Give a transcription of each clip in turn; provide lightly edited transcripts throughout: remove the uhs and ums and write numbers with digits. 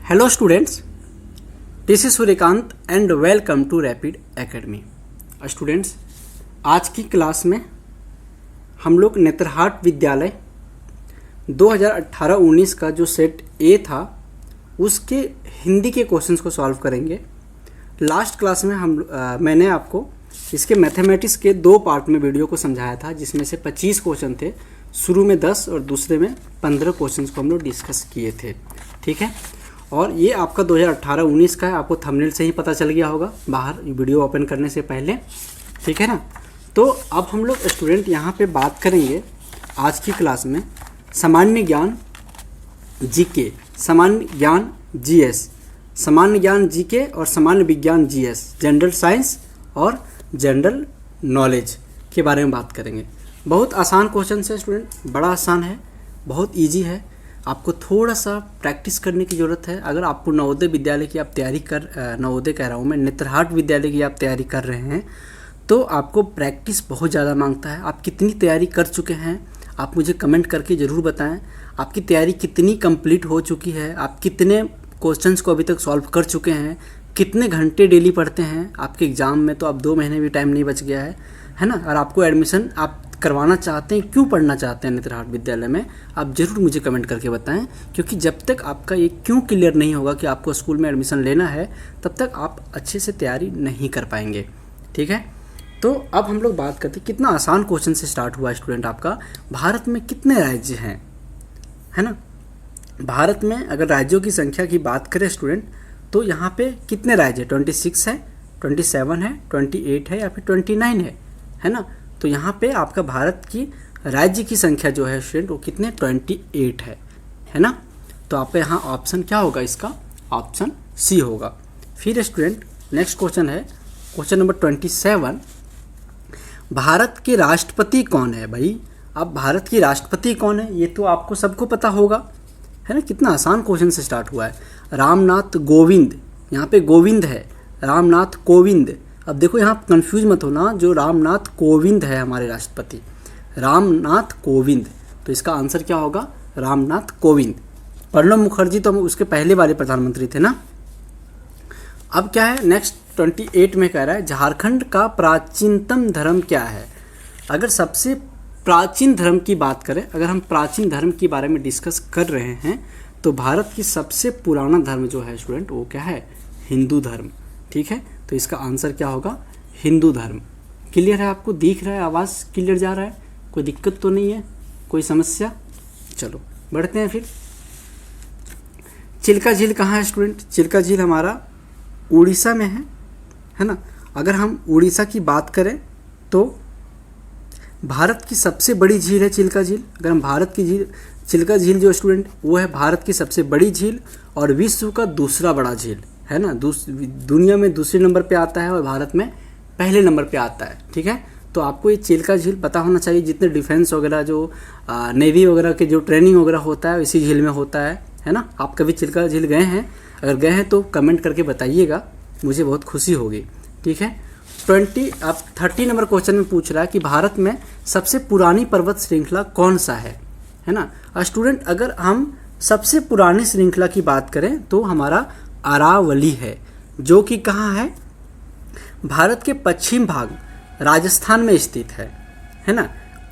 Hello students, this is Suryakant and welcome to Rapid Academy. Students, आज की class में हम लोग नेतरहाट विद्यालय 2018-19 का जो सेट ए था उसके हिंदी के क्वेश्चंस को सॉल्व करेंगे। लास्ट क्लास में मैंने आपको इसके मैथमेटिक्स के 2 पार्ट में वीडियो को समझाया था, जिसमें से 25 क्वेश्चन थे। शुरू में 10 और दूसरे में 15 क्वेश्चंस को हम लोग डिस्कस किए थे। ठीक है, और ये आपका 2018-19 का है। आपको थंबनेल से ही पता चल गया होगा बाहर वीडियो ओपन करने से पहले। ठीक है ना। तो अब हम लोग स्टूडेंट यहाँ पे बात करेंगे आज की क्लास में सामान्य ज्ञान जीके, सामान्य ज्ञान जीएस, सामान्य ज्ञान जीके और सामान्य विज्ञान जीएस, जनरल साइंस और जनरल नॉलेज के बारे में बात करेंगे। बहुत आसान क्वेश्चन है स्टूडेंट, बड़ा आसान है, बहुत ईजी है। आपको थोड़ा सा प्रैक्टिस करने की ज़रूरत है। अगर आपको नवोदय विद्यालय की आप तैयारी नवोदय कह रहा हूँ मैं, नेतरहाट विद्यालय की आप तैयारी कर रहे हैं तो आपको प्रैक्टिस बहुत ज़्यादा मांगता है। आप कितनी तैयारी कर चुके हैं आप मुझे कमेंट करके ज़रूर बताएं। आपकी तैयारी कितनी कंप्लीट हो चुकी है, आप कितने क्वेश्चंस को अभी तक सॉल्व कर चुके हैं, कितने घंटे डेली पढ़ते हैं। आपके एग्ज़ाम में तो अब 2 महीने भी टाइम नहीं बच गया है ना। और आपको एडमिशन आप करवाना चाहते हैं, क्यों पढ़ना चाहते हैं नेतरहाट विद्यालय में, आप ज़रूर मुझे कमेंट करके बताएं। क्योंकि जब तक आपका ये क्यों क्लियर नहीं होगा कि आपको स्कूल में एडमिशन लेना है, तब तक आप अच्छे से तैयारी नहीं कर पाएंगे। ठीक है, तो अब हम लोग बात करते हैं कितना आसान क्वेश्चन से स्टार्ट हुआ स्टूडेंट आपका। भारत में कितने राज्य हैं, है ना। भारत में अगर राज्यों की संख्या की बात करें स्टूडेंट, तो यहाँ पे कितने राज्य, 26 है, 27 है, 28 है या फिर 29 है ना। तो यहाँ पे आपका भारत की राज्य की संख्या जो है स्टूडेंट वो कितने, 28 है ना। तो आपका यहाँ ऑप्शन क्या होगा, इसका ऑप्शन सी होगा। फिर स्टूडेंट नेक्स्ट क्वेश्चन है क्वेश्चन नंबर 27। भारत के राष्ट्रपति कौन है भाई। अब भारत की राष्ट्रपति कौन है ये तो आपको सबको पता होगा, है ना। कितना आसान क्वेश्चन से स्टार्ट हुआ है। रामनाथ कोविंद, यहाँ पे गोविंद है, रामनाथ कोविंद। अब देखो यहाँ कंफ्यूज मत होना, जो रामनाथ कोविंद है हमारे राष्ट्रपति, रामनाथ कोविंद। तो इसका आंसर क्या होगा, रामनाथ कोविंद। प्रणब मुखर्जी तो हम उसके पहले वाले प्रधानमंत्री थे ना। अब क्या है नेक्स्ट 28 में कह रहा है झारखंड का प्राचीनतम धर्म क्या है। अगर सबसे प्राचीन धर्म की बात करें, अगर हम प्राचीन धर्म के बारे में डिस्कस कर रहे हैं तो भारत की सबसे पुराना धर्म जो है स्टूडेंट वो क्या है, हिंदू धर्म। ठीक है, तो इसका आंसर क्या होगा, हिंदू धर्म। क्लियर है, आपको दिख रहा है, आवाज़ क्लियर जा रहा है, कोई दिक्कत तो नहीं है, कोई समस्या। चलो बढ़ते हैं फिर। चिल्का झील कहाँ है स्टूडेंट, चिल्का झील हमारा उड़ीसा में है ना। अगर हम उड़ीसा की बात करें तो भारत की सबसे बड़ी झील है चिल्का झील। अगर हम भारत की झील, चिल्का झील जो स्टूडेंट वो है भारत की सबसे बड़ी झील और विश्व का दूसरा बड़ा झील, है ना। दुनिया में दूसरे नंबर पे आता है और भारत में पहले नंबर पे आता है। ठीक है, तो आपको ये चिल्का झील पता होना चाहिए। जितने डिफेंस वगैरह जो नेवी वगैरह के जो ट्रेनिंग वगैरह होता है इसी झील में होता है ना। आप कभी चिल्का झील गए हैं, अगर गए हैं तो कमेंट करके बताइएगा, मुझे बहुत खुशी होगी। ठीक है, 30 नंबर क्वेश्चन में पूछ रहा है कि भारत में सबसे पुरानी पर्वत श्रृंखला कौन सा है ना। स्टूडेंट अगर हम सबसे पुरानी श्रृंखला की बात करें तो हमारा अरावली है, जो कि कहाँ है, भारत के पश्चिम भाग राजस्थान में स्थित है ना।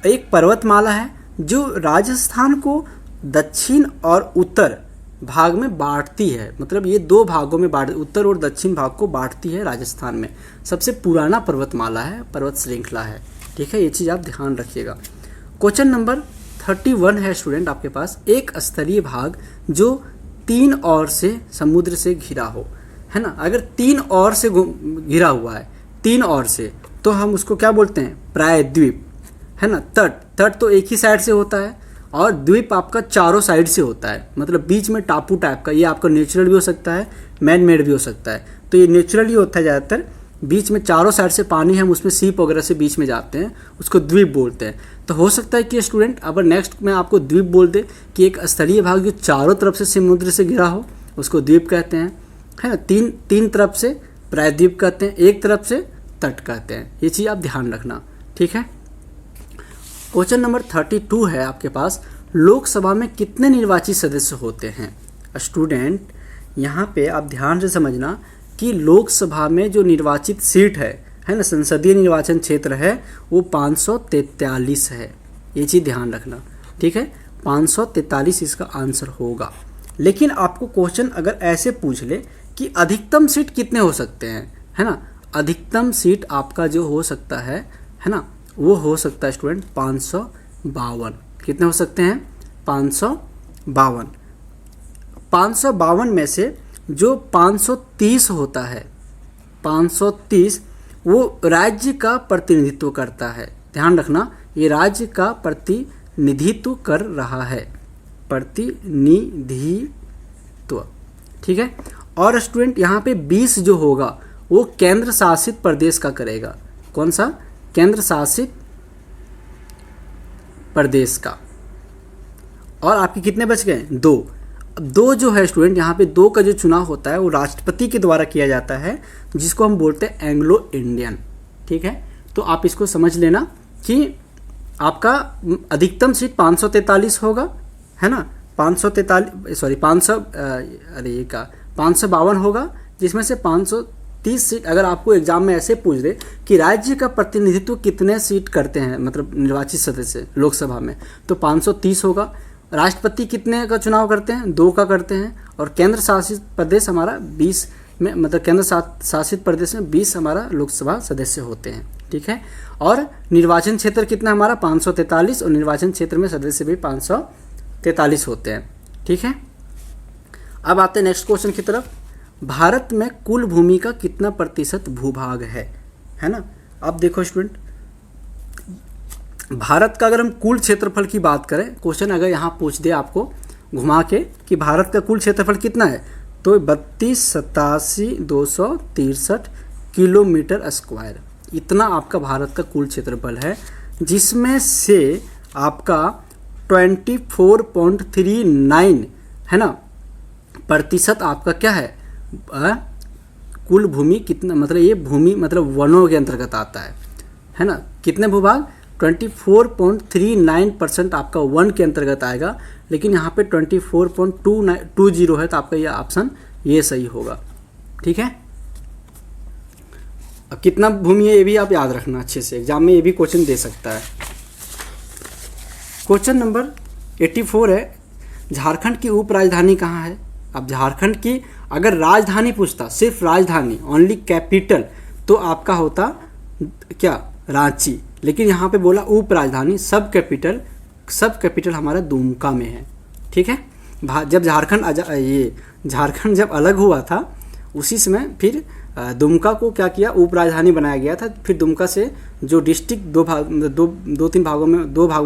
एक पर्वतमाला है जो राजस्थान को दक्षिण और उत्तर भाग में बांटती है, मतलब ये 2 भागों में उत्तर और दक्षिण भाग को बांटती है राजस्थान में। सबसे पुराना पर्वतमाला है, पर्वत श्रृंखला है। ठीक है, ये चीज़ आप ध्यान रखिएगा। क्वेश्चन नंबर 31 है स्टूडेंट आपके पास, एक स्तरीय भाग जो 3 ओर से समुद्र से घिरा हो, है ना। अगर 3 ओर से घिरा हुआ है, 3 ओर से, तो हम उसको क्या बोलते हैं, प्रायद्वीप, है ना। तट तो एक ही साइड से होता है और द्वीप आपका चारों साइड से होता है, मतलब बीच में टापू टाइप का। ये आपका नेचुरल भी हो सकता है, मैन मेड भी हो सकता है। तो ये नेचुरल ही होता है ज़्यादातर, बीच में चारों साइड से पानी है, हम उसमें सीप वगैरह से बीच में जाते हैं, उसको द्वीप बोलते हैं। तो हो सकता है कि स्टूडेंट अगर नेक्स्ट में आपको द्वीप बोल दे कि एक स्थलीय भाग जो चारों तरफ से समुद्र से घिरा हो उसको द्वीप कहते हैं, है ना। तीन तरफ से प्रायद्वीप कहते हैं, एक तरफ से तट कहते हैं। ये चीज़ आप ध्यान रखना। ठीक है, क्वेश्चन नंबर 32 है आपके पास, लोकसभा में कितने निर्वाचित सदस्य होते हैं स्टूडेंट। यहाँ पे आप ध्यान से समझना कि लोकसभा में जो निर्वाचित सीट है ना, संसदीय निर्वाचन क्षेत्र है, वो 543 है। ये चीज़ ध्यान रखना, ठीक है, 543 इसका आंसर होगा। लेकिन आपको क्वेश्चन अगर ऐसे पूछ ले कि अधिकतम सीट कितने हो सकते हैं, है ना, अधिकतम सीट आपका जो हो सकता है ना, वो हो सकता है स्टूडेंट 552। कितने हो सकते हैं? 552। 552 में से जो 530 होता है, 530 वो राज्य का प्रतिनिधित्व करता है। ध्यान रखना, ये राज्य का प्रतिनिधित्व कर रहा है, प्रतिनिधित्व, ठीक है। और स्टूडेंट यहाँ पे 20 जो होगा वो केंद्र शासित प्रदेश का करेगा। कौन सा? केंद्र शासित प्रदेश का। और आपके कितने बच गए? 2। दो जो है स्टूडेंट, यहाँ पे 2 का जो चुनाव होता है वो राष्ट्रपति के द्वारा किया जाता है, जिसको हम बोलते हैं एंग्लो इंडियन, ठीक है। तो आप इसको समझ लेना कि आपका अधिकतम सीट 543 होगा, है ना, 552 होगा, जिसमें से 530 सीट अगर आपको एग्जाम में ऐसे पूछ दे कि राज्य का प्रतिनिधित्व कितने सीट करते हैं, मतलब निर्वाचित सदस्य लोकसभा में, तो 530 होगा। राष्ट्रपति कितने का चुनाव करते हैं? 2 का करते हैं। और केंद्र शासित प्रदेश हमारा 20 में, मतलब केंद्र शासित प्रदेश में 20 हमारा लोकसभा सदस्य होते हैं, ठीक है। और निर्वाचन क्षेत्र कितना हमारा? 543, और निर्वाचन क्षेत्र में सदस्य भी 543 होते हैं, ठीक है। अब आते हैं नेक्स्ट क्वेश्चन की तरफ। भारत में कुल भूमि का कितना प्रतिशत भूभाग है ना। अब देखो स्टूडेंट, भारत का अगर हम कुल क्षेत्रफल की बात करें, क्वेश्चन अगर यहाँ पूछ दे आपको घुमा के कि भारत का कुल क्षेत्रफल कितना है, तो 32,87,263 किलोमीटर स्क्वायर, इतना आपका भारत का कुल क्षेत्रफल है, जिसमें से आपका 24.39 है ना प्रतिशत आपका क्या है, कुल भूमि कितना, मतलब ये भूमि मतलब वनों के अंतर्गत आता है ना। कितने भूभाग? 24.39% आपका वन के अंतर्गत आएगा, लेकिन यहाँ पे 24.20 है, तो आपका यह ऑप्शन ये सही होगा, ठीक है। अब कितना भूमि है ये भी आप याद रखना अच्छे से, एग्जाम में ये भी क्वेश्चन दे सकता है। क्वेश्चन नंबर 84 है, झारखंड की उप राजधानी कहाँ है। अब झारखंड की अगर राजधानी पूछता, सिर्फ राजधानी, ओनली कैपिटल, तो आपका होता क्या? रांची। लेकिन यहाँ पे बोला उप राजधानी, सब कैपिटल हमारा दुमका में है, ठीक है। जब झारखंड जब अलग हुआ था, उसी समय फिर दुमका को क्या किया, उप राजधानी बनाया गया था। फिर दुमका से जो डिस्ट्रिक्ट दो भागों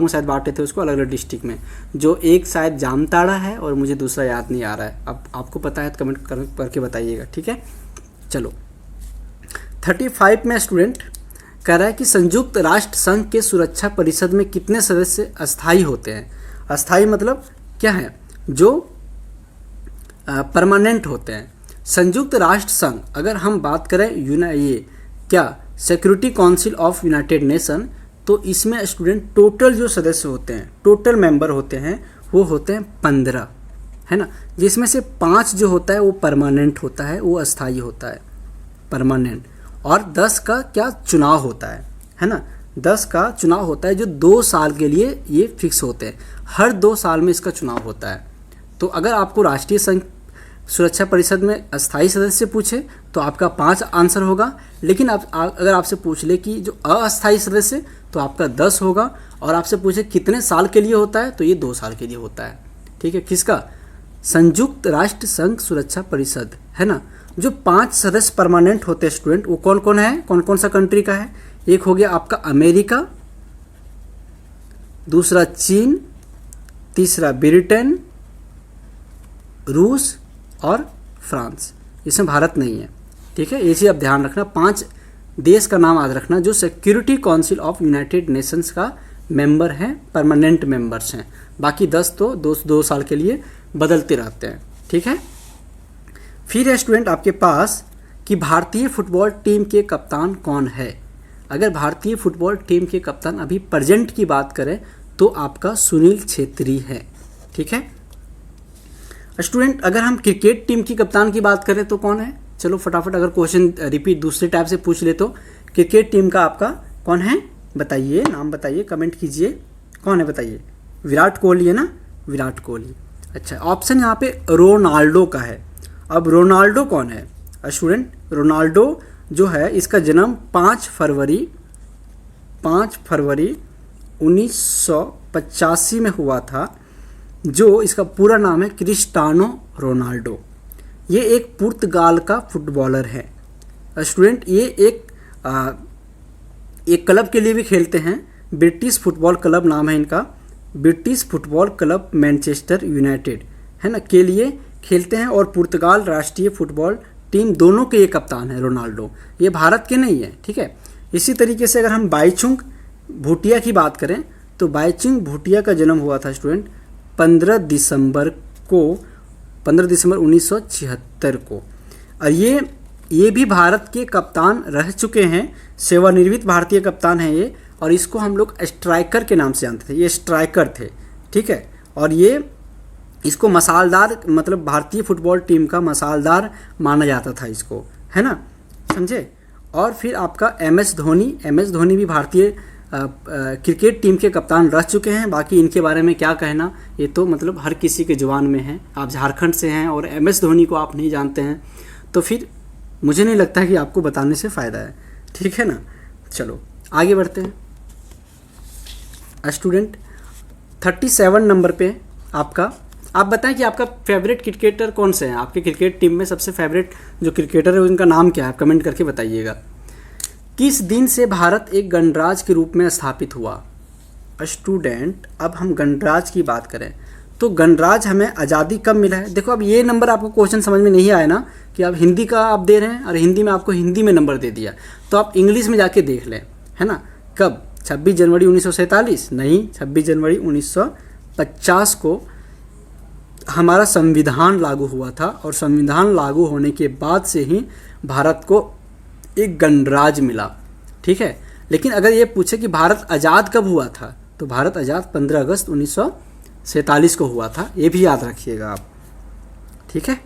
में शायद बांटे थे उसको, अलग अलग डिस्ट्रिक्ट में, जो एक शायद जामताड़ा है और मुझे दूसरा याद नहीं आ रहा है। अब आपको पता है तो कमेंट करके बताइएगा, ठीक है। चलो 35 में स्टूडेंट कह रहा है कि संयुक्त राष्ट्र संघ के सुरक्षा परिषद में कितने सदस्य अस्थायी होते हैं। अस्थायी मतलब क्या है? जो परमानेंट होते हैं। संयुक्त राष्ट्र संघ अगर हम बात करें ये क्या security council of United nation, तो इसमें स्टूडेंट टोटल जो सदस्य होते हैं, टोटल मेंबर होते हैं, वो होते हैं 15, है ना, जिसमें से 5 जो होता है वो परमानेंट होता है, वो अस्थायी होता है, परमानेंट। और 10 का क्या चुनाव होता है ना, 10 का चुनाव होता है जो 2 साल के लिए ये फिक्स होते हैं, हर 2 साल में इसका चुनाव होता है। तो अगर आपको राष्ट्रीय संघ सुरक्षा परिषद में अस्थायी सदस्य पूछे तो आपका 5 आंसर होगा, लेकिन अगर आपसे पूछ ले कि जो अस्थायी सदस्य, तो आपका 10 होगा। और आपसे पूछे कितने साल के लिए होता है, तो ये 2 साल के लिए होता है, ठीक है। किसका? संयुक्त राष्ट्र संघ सुरक्षा परिषद, है ना। जो 5 सदस्य परमानेंट होते हैं स्टूडेंट, वो कौन कौन है, कौन कौन सा कंट्री का है? एक हो गया आपका अमेरिका, दूसरा चीन, तीसरा ब्रिटेन, रूस और फ्रांस। इसमें भारत नहीं है, ठीक है। ये चीज़ आप ध्यान रखना, 5 देश का नाम याद रखना जो security council of United Nations का मेंबर हैं, परमानेंट मेंबर्स हैं। बाकी 10 तो 2 साल के लिए बदलते रहते हैं, ठीक है। फिर है स्टूडेंट आपके पास कि भारतीय फुटबॉल टीम के कप्तान कौन है। अगर भारतीय फुटबॉल टीम के कप्तान अभी प्रेजेंट की बात करें तो आपका सुनील छेत्री है, ठीक है। स्टूडेंट अगर हम क्रिकेट टीम की कप्तान की बात करें तो कौन है? चलो फटाफट अगर क्वेश्चन रिपीट दूसरे टाइप से पूछ ले तो क्रिकेट टीम का आपका कौन है बताइए, नाम बताइए, कमेंट कीजिए, कौन है बताइए? विराट कोहली है ना, विराट कोहली। अच्छा, ऑप्शन यहाँ पे रोनाल्डो का है। अब रोनाल्डो कौन है स्टूडेंट? रोनाल्डो जो है इसका जन्म 5 फरवरी 1985 में हुआ था। जो इसका पूरा नाम है क्रिस्टियानो रोनाल्डो। ये एक पुर्तगाल का फुटबॉलर है स्टूडेंट। ये एक क्लब के लिए भी खेलते हैं, ब्रिटिश फुटबॉल क्लब नाम है इनका, British football club Manchester United है ना, के लिए खेलते हैं। और पुर्तगाल राष्ट्रीय फुटबॉल टीम दोनों के ये कप्तान है रोनाल्डो, ये भारत के नहीं है, ठीक है। इसी तरीके से अगर हम बाईचुंग भूटिया की बात करें तो बाईचुंग भूटिया का जन्म हुआ था स्टूडेंट 15 दिसंबर 1976 को। और ये भी भारत के कप्तान रह चुके हैं, सेवानिवृत्त भारतीय कप्तान हैं ये। और इसको हम लोग स्ट्राइकर के नाम से जानते थे, ये स्ट्राइकर थे, ठीक है। और ये इसको मसालदार, मतलब भारतीय फुटबॉल टीम का मसालदार माना जाता था इसको, है ना, समझे। और फिर आपका एम एस धोनी भी भारतीय क्रिकेट टीम के कप्तान रह चुके हैं। बाकी इनके बारे में क्या कहना, ये तो मतलब हर किसी के जुबान में है। आप झारखंड से हैं और एम एस धोनी को आप नहीं जानते हैं तो फिर मुझे नहीं लगता कि आपको बताने से फ़ायदा है, ठीक है ना। चलो आगे बढ़ते हैं स्टूडेंट। 37 नंबर पे आपका, आप बताएं कि आपका फेवरेट क्रिकेटर कौन से हैं? आपके क्रिकेट टीम में सबसे फेवरेट जो क्रिकेटर है उनका नाम क्या है? कमेंट करके बताइएगा। किस दिन से भारत एक गणराज्य के रूप में स्थापित हुआ? स्टूडेंट अब हम गणराज्य की बात करें तो गणराज्य हमें आज़ादी कब मिला है? देखो अब ये नंबर आपको क्वेश्चन समझ में नहीं आया ना कि आप हिंदी का आप दे रहे हैं और हिंदी में आपको हिंदी में नंबर दे दिया, तो आप इंग्लिश में जाके देख लें, है ना। कब? 26 जनवरी 1947? नहीं, 26 जनवरी 1950 को हमारा संविधान लागू हुआ था। और संविधान लागू होने के बाद से ही भारत को एक गणराज्य मिला, ठीक है। लेकिन अगर ये पूछे कि भारत आज़ाद कब हुआ था तो भारत आज़ाद 15 अगस्त 1947 को हुआ था, ये भी याद रखिएगा आप, ठीक है।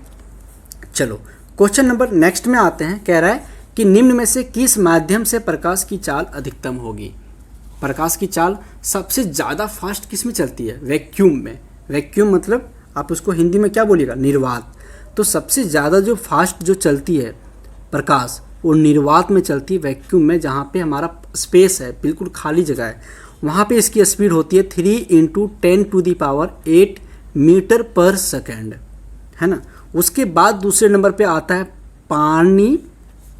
चलो क्वेश्चन नंबर नेक्स्ट में आते हैं। कह रहा है कि निम्न में से किस माध्यम से प्रकाश की चाल अधिकतम होगी? प्रकाश की चाल सबसे ज़्यादा फास्ट किस में चलती है? वैक्यूम में। वैक्यूम मतलब आप उसको हिंदी में क्या बोलिएगा? निर्वात। तो सबसे ज़्यादा जो फास्ट जो चलती है प्रकाश वो निर्वात में चलती है, वैक्यूम में, जहाँ पे हमारा स्पेस है, बिल्कुल खाली जगह है, वहाँ पे इसकी स्पीड होती है 3 × 10⁸ मीटर पर सेकेंड, है ना। उसके बाद दूसरे नंबर पे आता है पानी।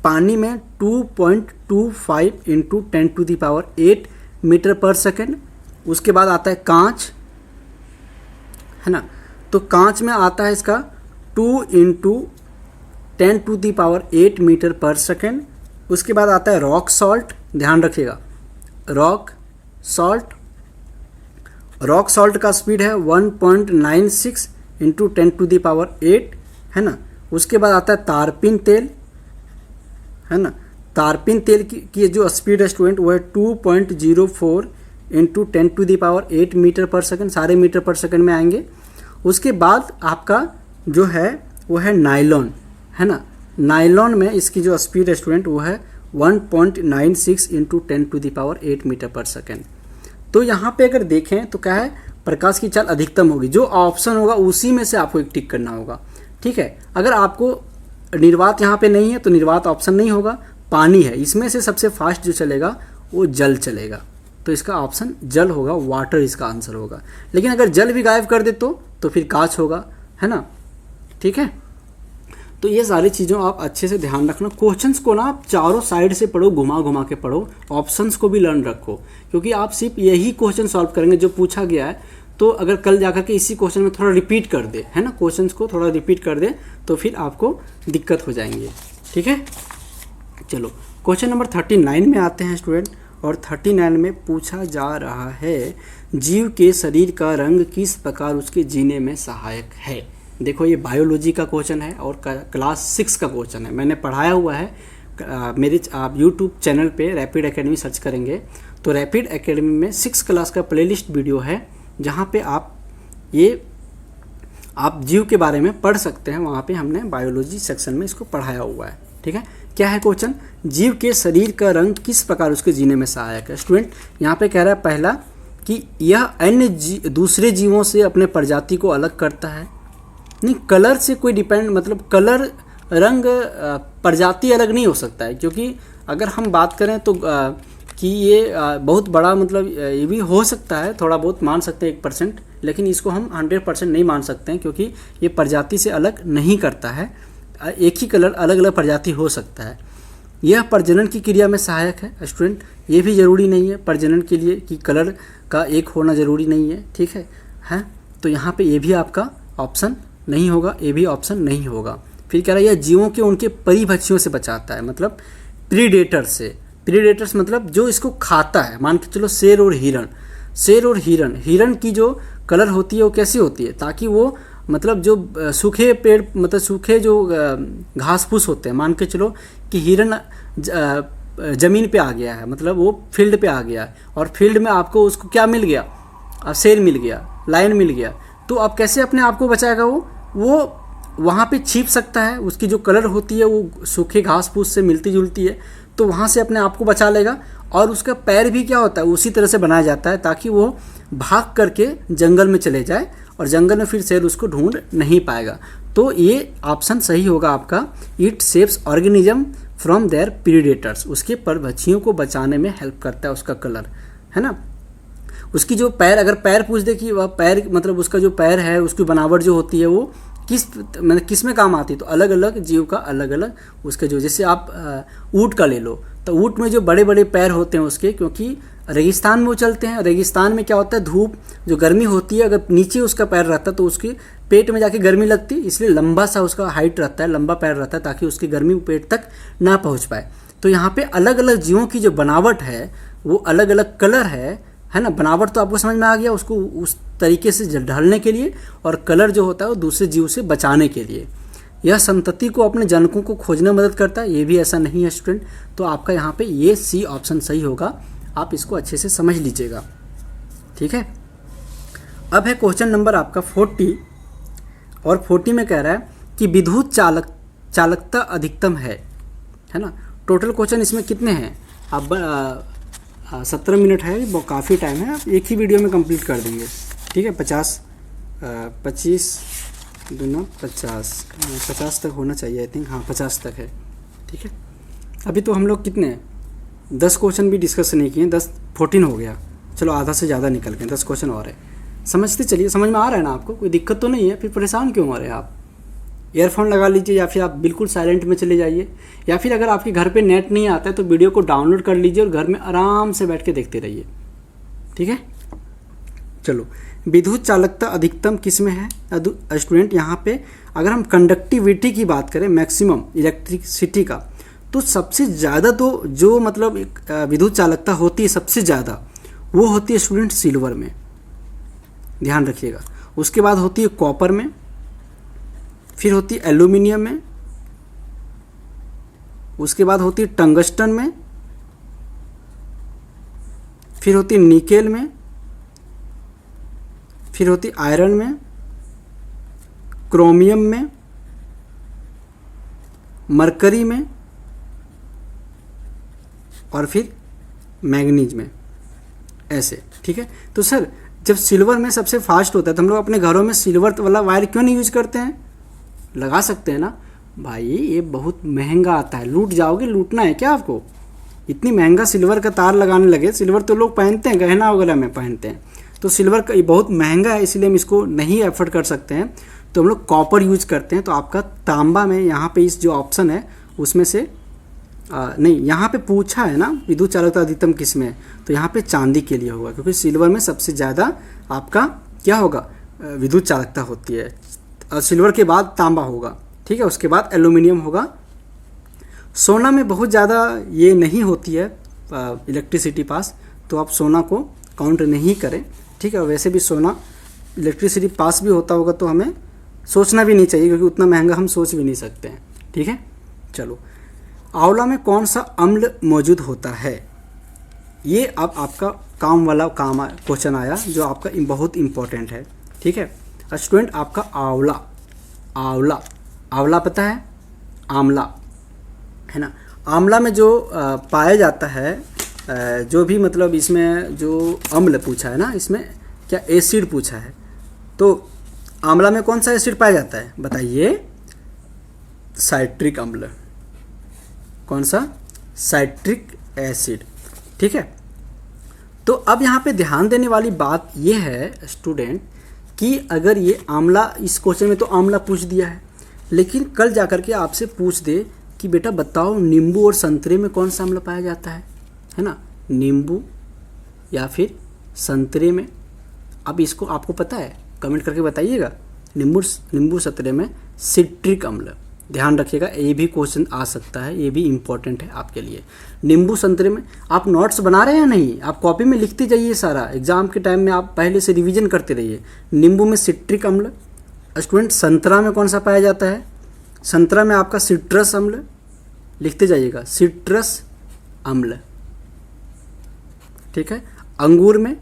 पानी में 2.25 × 10⁸ मीटर पर सेकेंड। उसके बाद आता है कांच, है ना। तो कांच में आता है इसका 2 × 10⁸ मीटर पर सेकेंड। उसके बाद आता है रॉक सॉल्ट, ध्यान रखिएगा, रॉक सॉल्ट का स्पीड है 1.96 × 10⁸, है ना। उसके बाद आता है तारपीन तेल, है ना। तारपीन तेल की जो स्पीड है स्टूडेंट वो है 2.04 × 10⁸ मीटर पर सेकेंड, सारे मीटर पर सेकेंड में आएंगे। उसके बाद आपका जो है वो है नायलॉन, है ना। नायलॉन में इसकी जो स्पीड है स्टूडेंट वो है 1.96 × 10⁸ मीटर पर सेकेंड। तो यहाँ पे अगर देखें तो क्या है, प्रकाश की चाल अधिकतम होगी। जो ऑप्शन होगा उसी में से आपको एक टिक करना होगा, ठीक है। अगर आपको निर्वात यहाँ पे नहीं है तो निर्वात ऑप्शन नहीं होगा, पानी है। इसमें से सबसे फास्ट जो चलेगा वो जल चलेगा, तो इसका ऑप्शन जल होगा, वाटर इसका आंसर होगा। लेकिन अगर जल भी गायब कर दे तो फिर कांच होगा, है ना, ठीक है। तो ये सारी चीज़ों आप अच्छे से ध्यान रखना। क्वेश्चंस को ना आप चारों साइड से पढ़ो, घुमा घुमा के पढ़ो, ऑप्शंस को भी लर्न रखो, क्योंकि आप सिर्फ यही क्वेश्चन सॉल्व करेंगे जो पूछा गया है। तो अगर कल जाकर के इसी क्वेश्चन में थोड़ा रिपीट कर दे, है ना, क्वेश्चंस को थोड़ा रिपीट कर दे तो फिर आपको दिक्कत हो जाएंगे, ठीक है। चलो क्वेश्चन नंबर 39 में आते हैं स्टूडेंट। और 39 में पूछा जा रहा है जीव के शरीर का रंग किस प्रकार उसके जीने में सहायक है। देखो ये बायोलॉजी का क्वेश्चन है और क्लास 6 का क्वेश्चन है, मैंने पढ़ाया हुआ है। मेरे आप यूट्यूब चैनल पे रैपिड एकेडमी सर्च करेंगे तो रैपिड एकेडमी में 6 क्लास का प्लेलिस्ट वीडियो है, जहाँ पे आप ये आप जीव के बारे में पढ़ सकते हैं, वहाँ पे हमने बायोलॉजी सेक्शन में इसको पढ़ाया हुआ है। ठीक है, क्या है क्वेश्चन, जीव के शरीर का रंग किस प्रकार उसके जीने में सहायक है। स्टूडेंट यहाँ पे कह रहा है पहला कि यह अन्य दूसरे जीवों से अपने प्रजाति को अलग करता है। नहीं, कलर से कोई डिपेंड, मतलब कलर रंग प्रजाति अलग नहीं हो सकता है, क्योंकि अगर हम बात करें तो कि ये बहुत बड़ा, मतलब ये भी हो सकता है, थोड़ा बहुत मान सकते हैं 1%, लेकिन इसको हम 100% नहीं मान सकते हैं, क्योंकि ये प्रजाति से अलग नहीं करता है। एक ही कलर अलग अलग प्रजाति हो सकता है। यह प्रजनन की क्रिया में सहायक है। स्टूडेंट ये भी ज़रूरी नहीं है प्रजनन के लिए कि कलर का एक होना ज़रूरी नहीं है। ठीक है, हैं, तो यहाँ पे ये भी आपका ऑप्शन नहीं होगा, ये भी ऑप्शन नहीं होगा। फिर कह रहा है यह जीवों के उनके परिभक्षियों से बचाता है, मतलब प्रीडेटर से। प्रीडेटर्स मतलब जो इसको खाता है, मान के चलो शेर और हिरन, हिरन की जो कलर होती है वो कैसी होती है, ताकि वो मतलब जो सूखे पेड़, मतलब सूखे जो घास फूस होते हैं, मान के चलो कि हिरन ज़मीन पे आ गया है, मतलब वो फील्ड पे आ गया है, और फील्ड में आपको उसको क्या मिल गया, शेर मिल गया, लायन मिल गया, तो अब कैसे अपने आप को बचाएगा वो वहाँ पे छिप सकता है। उसकी जो कलर होती है वो सूखे घास फूस से मिलती जुलती है, तो वहाँ से अपने आप को बचा लेगा। और उसका पैर भी क्या होता है, उसी तरह से बनाया जाता है ताकि वो भाग करके जंगल में चले जाए, और जंगल में फिर शेर उसको ढूंढ नहीं पाएगा। तो ये ऑप्शन सही होगा आपका, it saves organism from their predators. उसके परभक्षियों को बचाने में हेल्प करता है उसका कलर, है ना। उसकी जो पैर, अगर पैर पूछ दे कि वह पैर, मतलब उसका जो पैर है, उसकी बनावट जो होती है वो किस में काम आती है, तो अलग अलग जीव का अलग अलग उसके जो, जैसे आप ऊँट का ले लो, तो ऊँट में जो बड़े बड़े पैर होते हैं उसके, क्योंकि रेगिस्तान में वो चलते हैं। रेगिस्तान में क्या होता है, धूप जो गर्मी होती है, अगर नीचे उसका पैर रहता है तो उसके पेट में जाके गर्मी लगती है, इसलिए लंबा सा उसका हाइट रहता है, लंबा पैर रहता है, ताकि उसकी गर्मी पेट तक ना पहुंच पाए। तो यहाँ पे अलग अलग जीवों की जो बनावट है वो अलग अलग कलर है ना। बनावट तो आपको समझ में आ गया, उसको उस तरीके से ढलने के लिए, और कलर जो होता है वो दूसरे जीव से बचाने के लिए। यह संतति को अपने जनकों को खोजने में मदद करता है, ये भी ऐसा नहीं है स्टूडेंट। तो आपका यहाँ पे ये सी ऑप्शन सही होगा, आप इसको अच्छे से समझ लीजिएगा। ठीक है, अब है क्वेश्चन नंबर आपका 40, और 40 में कह रहा है कि विद्युत चालकता अधिकतम है ना। टोटल क्वेश्चन इसमें कितने हैं, आप 17 मिनट है, वो काफ़ी टाइम है, आप एक ही वीडियो में कंप्लीट कर देंगे। ठीक है, 25 दूना 50 तक होना चाहिए, आई थिंक, हाँ 50 तक है। ठीक है, अभी तो हम लोग कितने 10 क्वेश्चन भी डिस्कस नहीं किए, 14 हो गया, चलो आधा से ज़्यादा निकल गए, 10 क्वेश्चन और है। समझते चलिए, समझ में आ रहा है ना आपको, कोई दिक्कत तो नहीं है, फिर परेशान क्यों हो रहे हैं आप। ईयरफोन लगा लीजिए, या फिर आप बिल्कुल साइलेंट में चले जाइए, या फिर अगर आपके घर पे नेट नहीं आता है तो वीडियो को डाउनलोड कर लीजिए और घर में आराम से बैठ के देखते रहिए। ठीक है, चलो, विद्युत चालकता अधिकतम किस में है स्टूडेंट। यहाँ पे अगर हम कंडक्टिविटी की बात करें, मैक्सिमम इलेक्ट्रिसिटी का, तो सबसे ज़्यादा तो जो मतलब विद्युत चालकता होती है सबसे ज़्यादा, वो होती है स्टूडेंट सिल्वर में, ध्यान रखिएगा। उसके बाद होती है कॉपर में, फिर होती है एल्यूमिनियम में, उसके बाद होती है टंगस्टन में, फिर होती है निकेल में, फिर होती है आयरन में, क्रोमियम में, मरकरी में, और फिर मैग्नीज में, ऐसे। ठीक है, तो सर जब सिल्वर में सबसे फास्ट होता है तो हम लोग अपने घरों में सिल्वर वाला वायर क्यों नहीं यूज करते हैं। लगा सकते हैं ना भाई, ये बहुत महंगा आता है, लूट जाओगे, लूटना है क्या आपको। इतनी महंगा सिल्वर का तार लगाने लगे, सिल्वर तो लोग पहनते हैं, गहना वगैरह में पहनते हैं, तो सिल्वर का ये बहुत महंगा है, इसलिए हम इसको नहीं एफर्ट कर सकते हैं, तो हम लोग कॉपर यूज करते हैं। तो आपका तांबा में यहाँ पे इस जो ऑप्शन है उसमें से नहीं, यहाँ पे पूछा है ना विद्युत चालकता अधिकतम किस में, तो यहाँ पे चांदी के लिए होगा, क्योंकि सिल्वर में सबसे ज़्यादा आपका क्या होगा, विद्युत चालकता होती है, और सिल्वर के बाद तांबा होगा। ठीक है, उसके बाद एल्यूमिनियम होगा। सोना में बहुत ज़्यादा ये नहीं होती है इलेक्ट्रिसिटी पास, तो आप सोना को काउंट नहीं करें। ठीक है, वैसे भी सोना इलेक्ट्रिसिटी पास भी होता होगा तो हमें सोचना भी नहीं चाहिए, क्योंकि उतना महंगा हम सोच भी नहीं सकते हैं। ठीक है, चलो, आंवला में कौन सा अम्ल मौजूद होता है, ये अब आपका काम वाला क्वेश्चन आया जो आपका बहुत इम्पोर्टेंट है। ठीक है, स्टूडेंट आपका आंवला, आंवला, आंवला पता है, आंवला है ना। आंवला में जो पाया जाता है, जो भी मतलब इसमें जो अम्ल पूछा है ना, इसमें क्या एसिड पूछा है, तो आंवला में कौन सा एसिड पाया जाता है बताइए? साइट्रिक अम्ल। कौन सा? Citric acid. ठीक है, तो अब यहाँ पे ध्यान देने वाली बात ये है स्टूडेंट कि अगर ये आंवला, इस क्वेश्चन में तो आंवला पूछ दिया है, लेकिन कल जाकर के आपसे पूछ दे कि बेटा बताओ नींबू और संतरे में कौन सा अम्ल पाया जाता है ना, नींबू या फिर संतरे में। अब इसको आपको पता है, कमेंट करके बताइएगा। नींबू संतरे में सिट्रिक अम्ल, ध्यान रखिएगा, ये भी क्वेश्चन आ सकता है, ये भी इम्पोर्टेंट है आपके लिए। नींबू संतरे में आप नोट्स बना रहे हैं नहीं, आप कॉपी में लिखते जाइए सारा, एग्जाम के टाइम में आप पहले से रिवीजन करते रहिए। नींबू में सिट्रिक अम्ल। स्टूडेंट संतरा में कौन सा पाया जाता है? संतरा में आपका सिट्रस अम्ल, लिखते जाइएगा, सिट्रस अम्ल। ठीक है, अंगूर में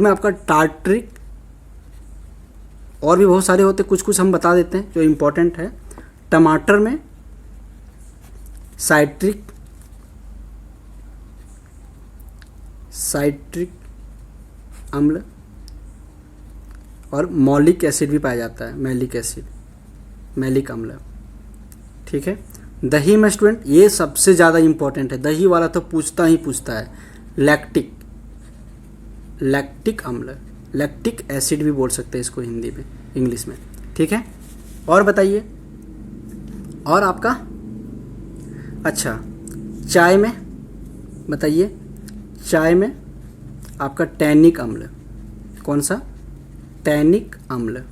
आपका टार्ट्रिक, और भी बहुत सारे होते, कुछ कुछ हम बता देते हैं जो इम्पोर्टेंट है। टमाटर में साइट्रिक अम्ल, और मौलिक एसिड भी पाया जाता है, मैलिक एसिड, मैलिक अम्ल। ठीक है, दही में स्टूडेंट ये सबसे ज़्यादा इम्पोर्टेंट है, दही वाला तो पूछता ही पूछता है, लैक्टिक अम्ल, लैक्टिक एसिड भी बोल सकते हैं इसको हिंदी में, इंग्लिश में। ठीक है, और बताइए, और आपका अच्छा चाय में बताइए, चाय में आपका टैनिक अम्ल, कौन सा? टैनिक अम्ल।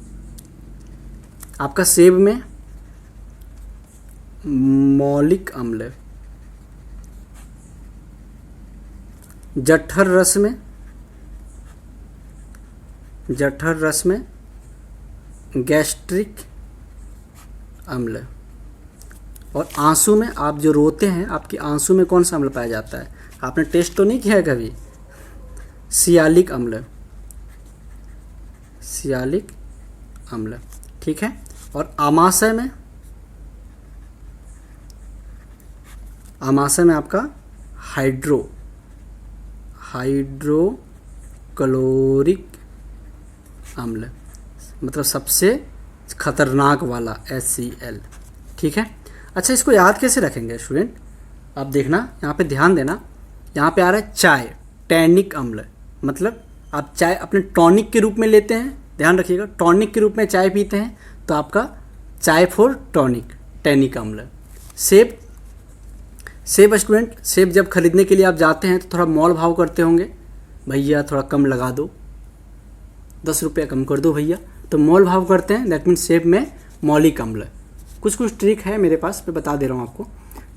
आपका सेब में मौलिक अम्ल। जठर रस में गैस्ट्रिक अम्ल। और आंसू में, आप जो रोते हैं, आपके आंसू में कौन सा अम्ल पाया जाता है? आपने टेस्ट तो नहीं किया है कभी? सियालिक अम्ल, सियालिक अम्ल। ठीक है, और आमाशय में आपका हाइड्रोक्लोरिक अम्ल, मतलब सबसे खतरनाक वाला HCl। ठीक है, अच्छा इसको याद कैसे रखेंगे स्टूडेंट? आप देखना, यहाँ पे ध्यान देना, यहाँ पे आ रहा है चाय, टैनिक अम्ल, मतलब आप चाय अपने टॉनिक के रूप में लेते हैं, ध्यान रखिएगा, टॉनिक के रूप में चाय पीते हैं तो आपका चाय फॉर टॉनिक, टैनिक अम्ल। सेब स्टूडेंट, सेब जब खरीदने के लिए आप जाते हैं तो थोड़ा मोल भाव करते होंगे, भैया थोड़ा कम लगा दो, 10 रुपया कम कर दो भैया, तो मोल भाव करते हैं, दैट मीन्स सेब में मौलिक अम्ल। कुछ ट्रिक है मेरे पास, मैं बता दे रहा हूँ आपको।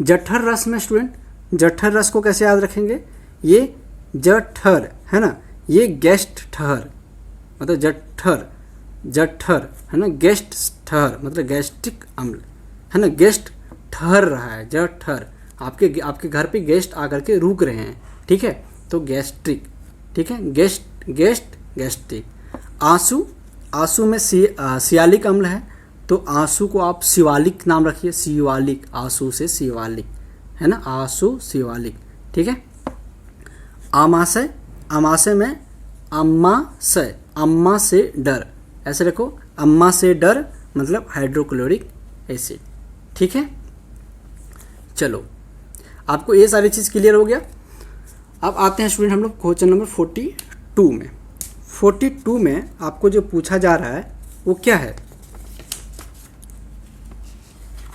जठर रस में स्टूडेंट, जठर रस को कैसे याद रखेंगे? ये जठर है ना, ये गेस्ट ठहर, मतलब जठर है ना, गेस्ट ठहर मतलब गैस्ट्रिक अम्ल है ना, गेस्ट ठहर रहा है, जठर, आपके घर पे गेस्ट आकर के रुक रहे हैं। ठीक है, तो गैस्ट्रिक। ठीक है, गैस्ट्रिक। आंसू में सियालिक अम्ल है, तो आंसू को आप शिवालिक नाम रखिए, शिवालिक, आंसू से शिवालिक है ना, आंसू शिवालिक। ठीक है, आमाशय में अम्मा से डर, ऐसे रखो, अम्मा से डर मतलब हाइड्रोक्लोरिक एसिड। ठीक है, चलो आपको ये सारी चीज़ क्लियर हो गया। अब आते हैं स्टूडेंट हम लोग क्वेश्चन नंबर 42 में। 42 में आपको जो पूछा जा रहा है वो क्या है?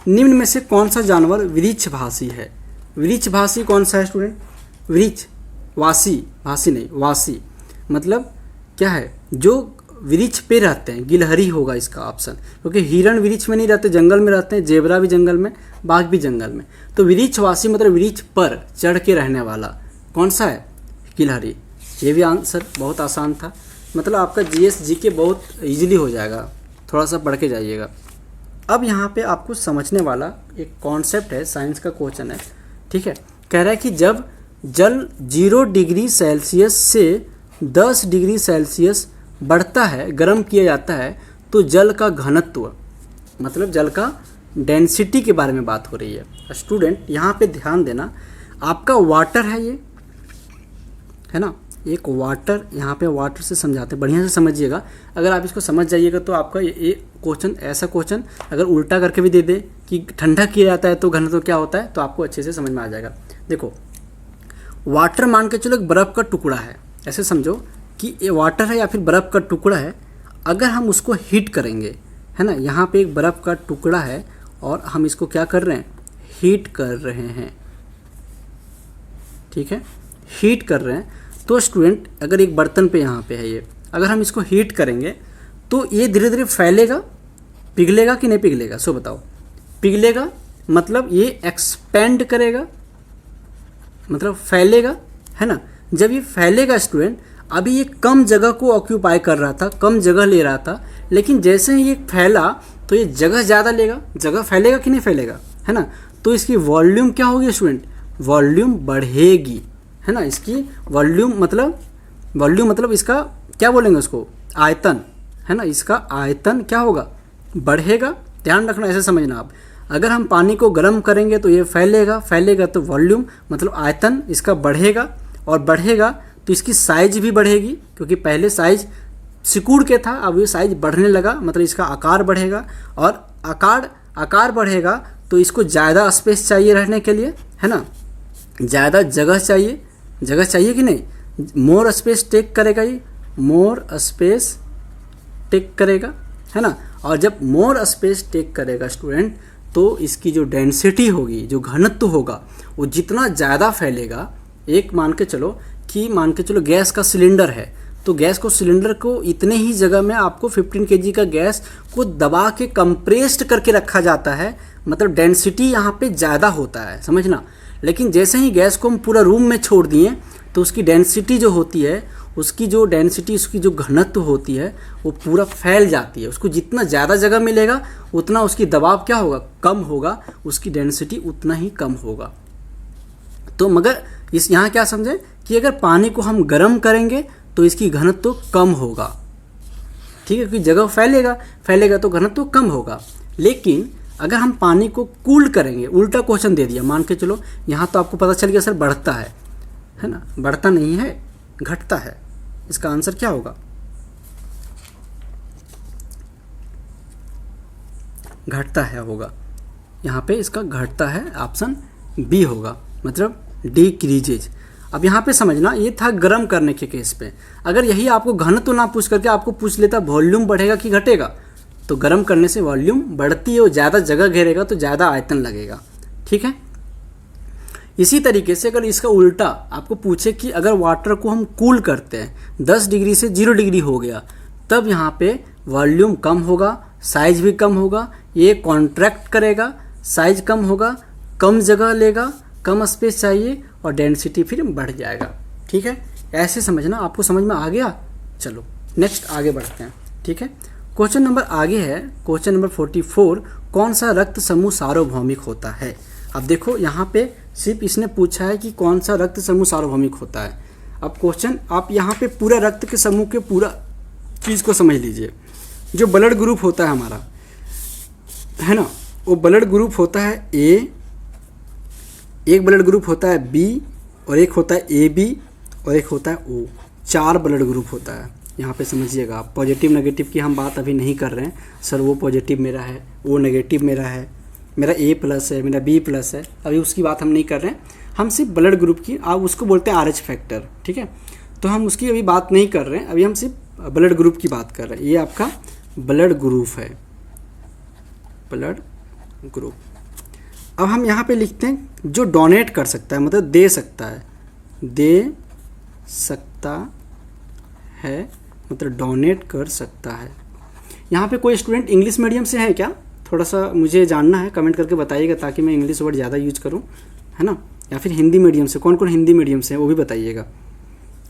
निम्न में से कौन सा जानवर वृक्षभाषी है? वृक्षभाषी कौन सा है स्टूडेंट? वासी मतलब क्या है? जो वृक्ष पे रहते हैं, गिलहरी होगा इसका ऑप्शन, क्योंकि हिरण वृक्ष में नहीं रहते, जंगल में रहते हैं, जेबरा भी जंगल में, बाघ भी जंगल में। तो वृक्षवासी मतलब वृक्ष पर चढ़ के रहने वाला कौन सा है? गिलहरी। ये भी आंसर बहुत आसान था, मतलब आपका GS GK बहुत इजीली हो जाएगा, थोड़ा सा पढ़ के जाइएगा। अब यहाँ पे आपको समझने वाला एक कॉन्सेप्ट है, साइंस का क्वेश्चन है। ठीक है, कह रहा है कि जब जल 0 डिग्री सेल्सियस से 10 डिग्री सेल्सियस बढ़ता है, गर्म किया जाता है, तो जल का घनत्व मतलब जल का डेंसिटी के बारे में बात हो रही है। स्टूडेंट यहाँ पे ध्यान देना, आपका वाटर है ये, है ना, एक वाटर, यहाँ पे वाटर से समझाते हैं, बढ़िया से समझिएगा। अगर आप इसको समझ जाइएगा तो आपका ये क्वेश्चन, ऐसा क्वेश्चन अगर उल्टा करके भी दे दे कि ठंडा किया जाता है तो घनत्व क्या होता है, तो आपको अच्छे से समझ में आ जाएगा। देखो वाटर मान के चलो एक बर्फ़ का टुकड़ा है, ऐसे समझो कि ये वाटर है या फिर बर्फ़ का टुकड़ा है। अगर हम उसको हीट करेंगे, है ना, यहाँ पे एक बर्फ़ का टुकड़ा है और हम इसको क्या कर रहे हैं, हीट कर रहे हैं, ठीक है, हीट कर रहे हैं। तो स्टूडेंट अगर एक बर्तन पे यहाँ पे है ये, अगर हम इसको हीट करेंगे तो ये धीरे धीरे फैलेगा, पिघलेगा कि नहीं पिघलेगा, सो बताओ। पिघलेगा मतलब ये एक्सपेंड करेगा, मतलब फैलेगा, है ना। जब ये फैलेगा स्टूडेंट, अभी ये कम जगह को ऑक्यूपाई कर रहा था, कम जगह ले रहा था, लेकिन जैसे ही ये फैला तो ये जगह ज़्यादा लेगा, जगह फैलेगा कि नहीं फैलेगा, है ना। तो इसकी वॉल्यूम क्या होगी स्टूडेंट, वॉल्यूम बढ़ेगी, है ना। इसकी वॉल्यूम मतलब इसका क्या बोलेंगे उसको, आयतन, है ना, इसका आयतन क्या होगा, बढ़ेगा। ध्यान रखना, ऐसे समझना आप। अगर हम पानी को गर्म करेंगे तो ये फैलेगा तो वॉल्यूम मतलब आयतन इसका बढ़ेगा, और बढ़ेगा तो इसकी साइज भी बढ़ेगी, क्योंकि पहले साइज सिकुड़ के था, अब ये साइज बढ़ने लगा, मतलब इसका आकार बढ़ेगा। और आकार बढ़ेगा तो इसको ज़्यादा स्पेस चाहिए रहने के लिए, है ना, ज़्यादा जगह चाहिए कि नहीं, मोर स्पेस टेक करेगा, ये मोर स्पेस टेक करेगा, है ना। और जब मोर स्पेस टेक करेगा स्टूडेंट, तो इसकी जो डेंसिटी होगी, जो घनत्व होगा, वो जितना ज़्यादा फैलेगा। एक मान के चलो गैस का सिलेंडर है, तो गैस को सिलेंडर को इतने ही जगह में आपको 15 kg का गैस को दबा के कंप्रेस्ड करके रखा जाता है, मतलब डेंसिटी यहाँ पे ज़्यादा होता है, समझना। लेकिन जैसे ही गैस को हम पूरा रूम में छोड़ दिए तो उसकी डेंसिटी जो होती है, उसकी जो घनत्व होती है, वो पूरा फैल जाती है। उसको जितना ज़्यादा जगह मिलेगा उतना उसकी दबाव क्या होगा, कम होगा, उसकी डेंसिटी उतना ही कम होगा। तो मगर इस यहाँ क्या समझें कि अगर पानी को हम गर्म करेंगे तो इसकी घनत्व कम होगा, ठीक है, क्योंकि जगह फैलेगा तो घनत्व कम होगा। लेकिन अगर हम पानी को कूल करेंगे, उल्टा क्वेश्चन दे दिया, मान के चलो यहाँ तो आपको पता चल गया सर बढ़ता है ना, बढ़ता नहीं है, घटता है। इसका आंसर क्या होगा, घटता है होगा, यहाँ पे इसका घटता है, ऑप्शन बी होगा, मतलब डिक्रीजेज। अब यहाँ पे समझना, ये था गर्म करने के केस पे। अगर यही आपको घनत्व ना पूछ करके आपको पूछ लेता वॉल्यूम बढ़ेगा कि घटेगा, तो गर्म करने से वॉल्यूम बढ़ती है, वो ज़्यादा जगह घेरेगा तो ज़्यादा आयतन लगेगा, ठीक है। इसी तरीके से अगर इसका उल्टा आपको पूछे कि अगर वाटर को हम कूल करते हैं, 10 डिग्री से 0 डिग्री हो गया, तब यहाँ पे वॉल्यूम कम होगा, साइज भी कम होगा, ये कॉन्ट्रैक्ट करेगा, साइज कम होगा, कम जगह लेगा, कम स्पेस चाहिए, और डेंसिटी फिर बढ़ जाएगा, ठीक है। ऐसे समझना, आपको समझ में आ गया। चलो नेक्स्ट आगे बढ़ते हैं, ठीक है। क्वेश्चन नंबर आगे है, क्वेश्चन नंबर 44, कौन सा रक्त समूह सार्वभौमिक होता है। अब देखो यहाँ पे सिर्फ इसने पूछा है कि कौन सा रक्त समूह सार्वभौमिक होता है। अब क्वेश्चन आप यहाँ पे पूरा रक्त के समूह के पूरा चीज़ को समझ लीजिए। जो ब्लड ग्रुप होता है हमारा, है ना, वो ब्लड ग्रुप होता है ए, एक ब्लड ग्रुप होता है बी, और एक होता है ए बी, और एक होता है ओ। 4 ब्लड ग्रुप होता है। यहाँ पे समझिएगा, आप पॉजिटिव नेगेटिव की हम बात अभी नहीं कर रहे हैं, सर वो पॉजिटिव मेरा है, वो नेगेटिव मेरा है, मेरा ए प्लस है, मेरा बी प्लस है, अभी उसकी बात हम नहीं कर रहे हैं। हम सिर्फ ब्लड ग्रुप की, आप उसको बोलते हैं RH फैक्टर, ठीक है, तो हम उसकी अभी बात नहीं कर रहे हैं, अभी हम सिर्फ ब्लड ग्रुप की बात कर रहे हैं। ये आपका ब्लड ग्रुप है, ब्लड ग्रुप। अब हम यहाँ पे लिखते हैं जो डोनेट कर सकता है, मतलब दे सकता है, मतलब डोनेट कर सकता है। यहाँ पे कोई स्टूडेंट इंग्लिश मीडियम से है क्या, थोड़ा सा मुझे जानना है, कमेंट करके बताइएगा ताकि मैं इंग्लिश वर्ड ज़्यादा यूज करूँ, है ना। या फिर हिंदी मीडियम से, कौन कौन हिंदी मीडियम से है वो भी बताइएगा।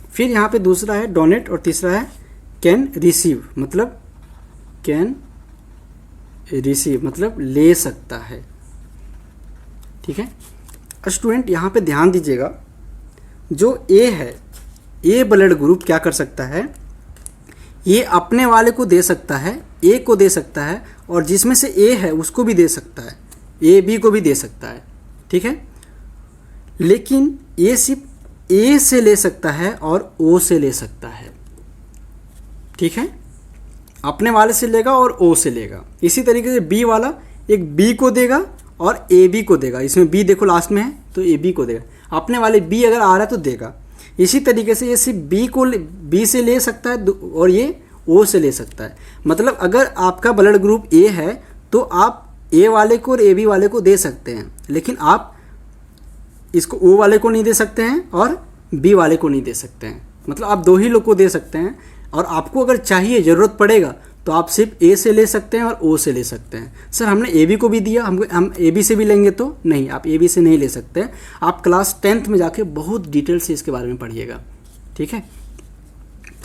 फिर यहाँ पे दूसरा है डोनेट, और तीसरा है कैन रिसीव, मतलब कैन रिसीव मतलब ले सकता है, ठीक है। स्टूडेंट यहाँ पे ध्यान दीजिएगा, जो ए है, ए ब्लड ग्रुप क्या कर सकता है, ये अपने वाले को दे सकता है, ए को दे सकता है, और जिसमें से ए है उसको भी दे सकता है, ए बी को भी दे सकता है, ठीक है। लेकिन ये सिर्फ ए से ले सकता है और ओ से ले सकता है, ठीक है। अपने वाले से लेगा और ओ से लेगा। इसी तरीके से बी वाला एक बी को देगा और ए बी को देगा, इसमें बी देखो लास्ट में है तो ए बी को देगा। अपने वाले बी अगर आ रहा है तो देगा। इसी तरीके से ये सिर्फ बी को बी से ले सकता है और ये ओ से ले सकता है। मतलब अगर आपका ब्लड ग्रुप ए है तो आप ए वाले को और ए बी वाले को दे सकते हैं, लेकिन आप इसको ओ वाले को नहीं दे सकते हैं और बी वाले को नहीं दे सकते हैं। मतलब आप दो ही लोग को दे सकते हैं, और आपको अगर चाहिए ज़रूरत पड़ेगा तो आप सिर्फ ए से ले सकते हैं और ओ से ले सकते हैं। सर हमने ए बी को भी दिया, हम ए बी से भी लेंगे तो नहीं, आप ए बी से नहीं ले सकते हैं। आप क्लास 10th में जाके बहुत डिटेल से इसके बारे में पढ़िएगा, ठीक है।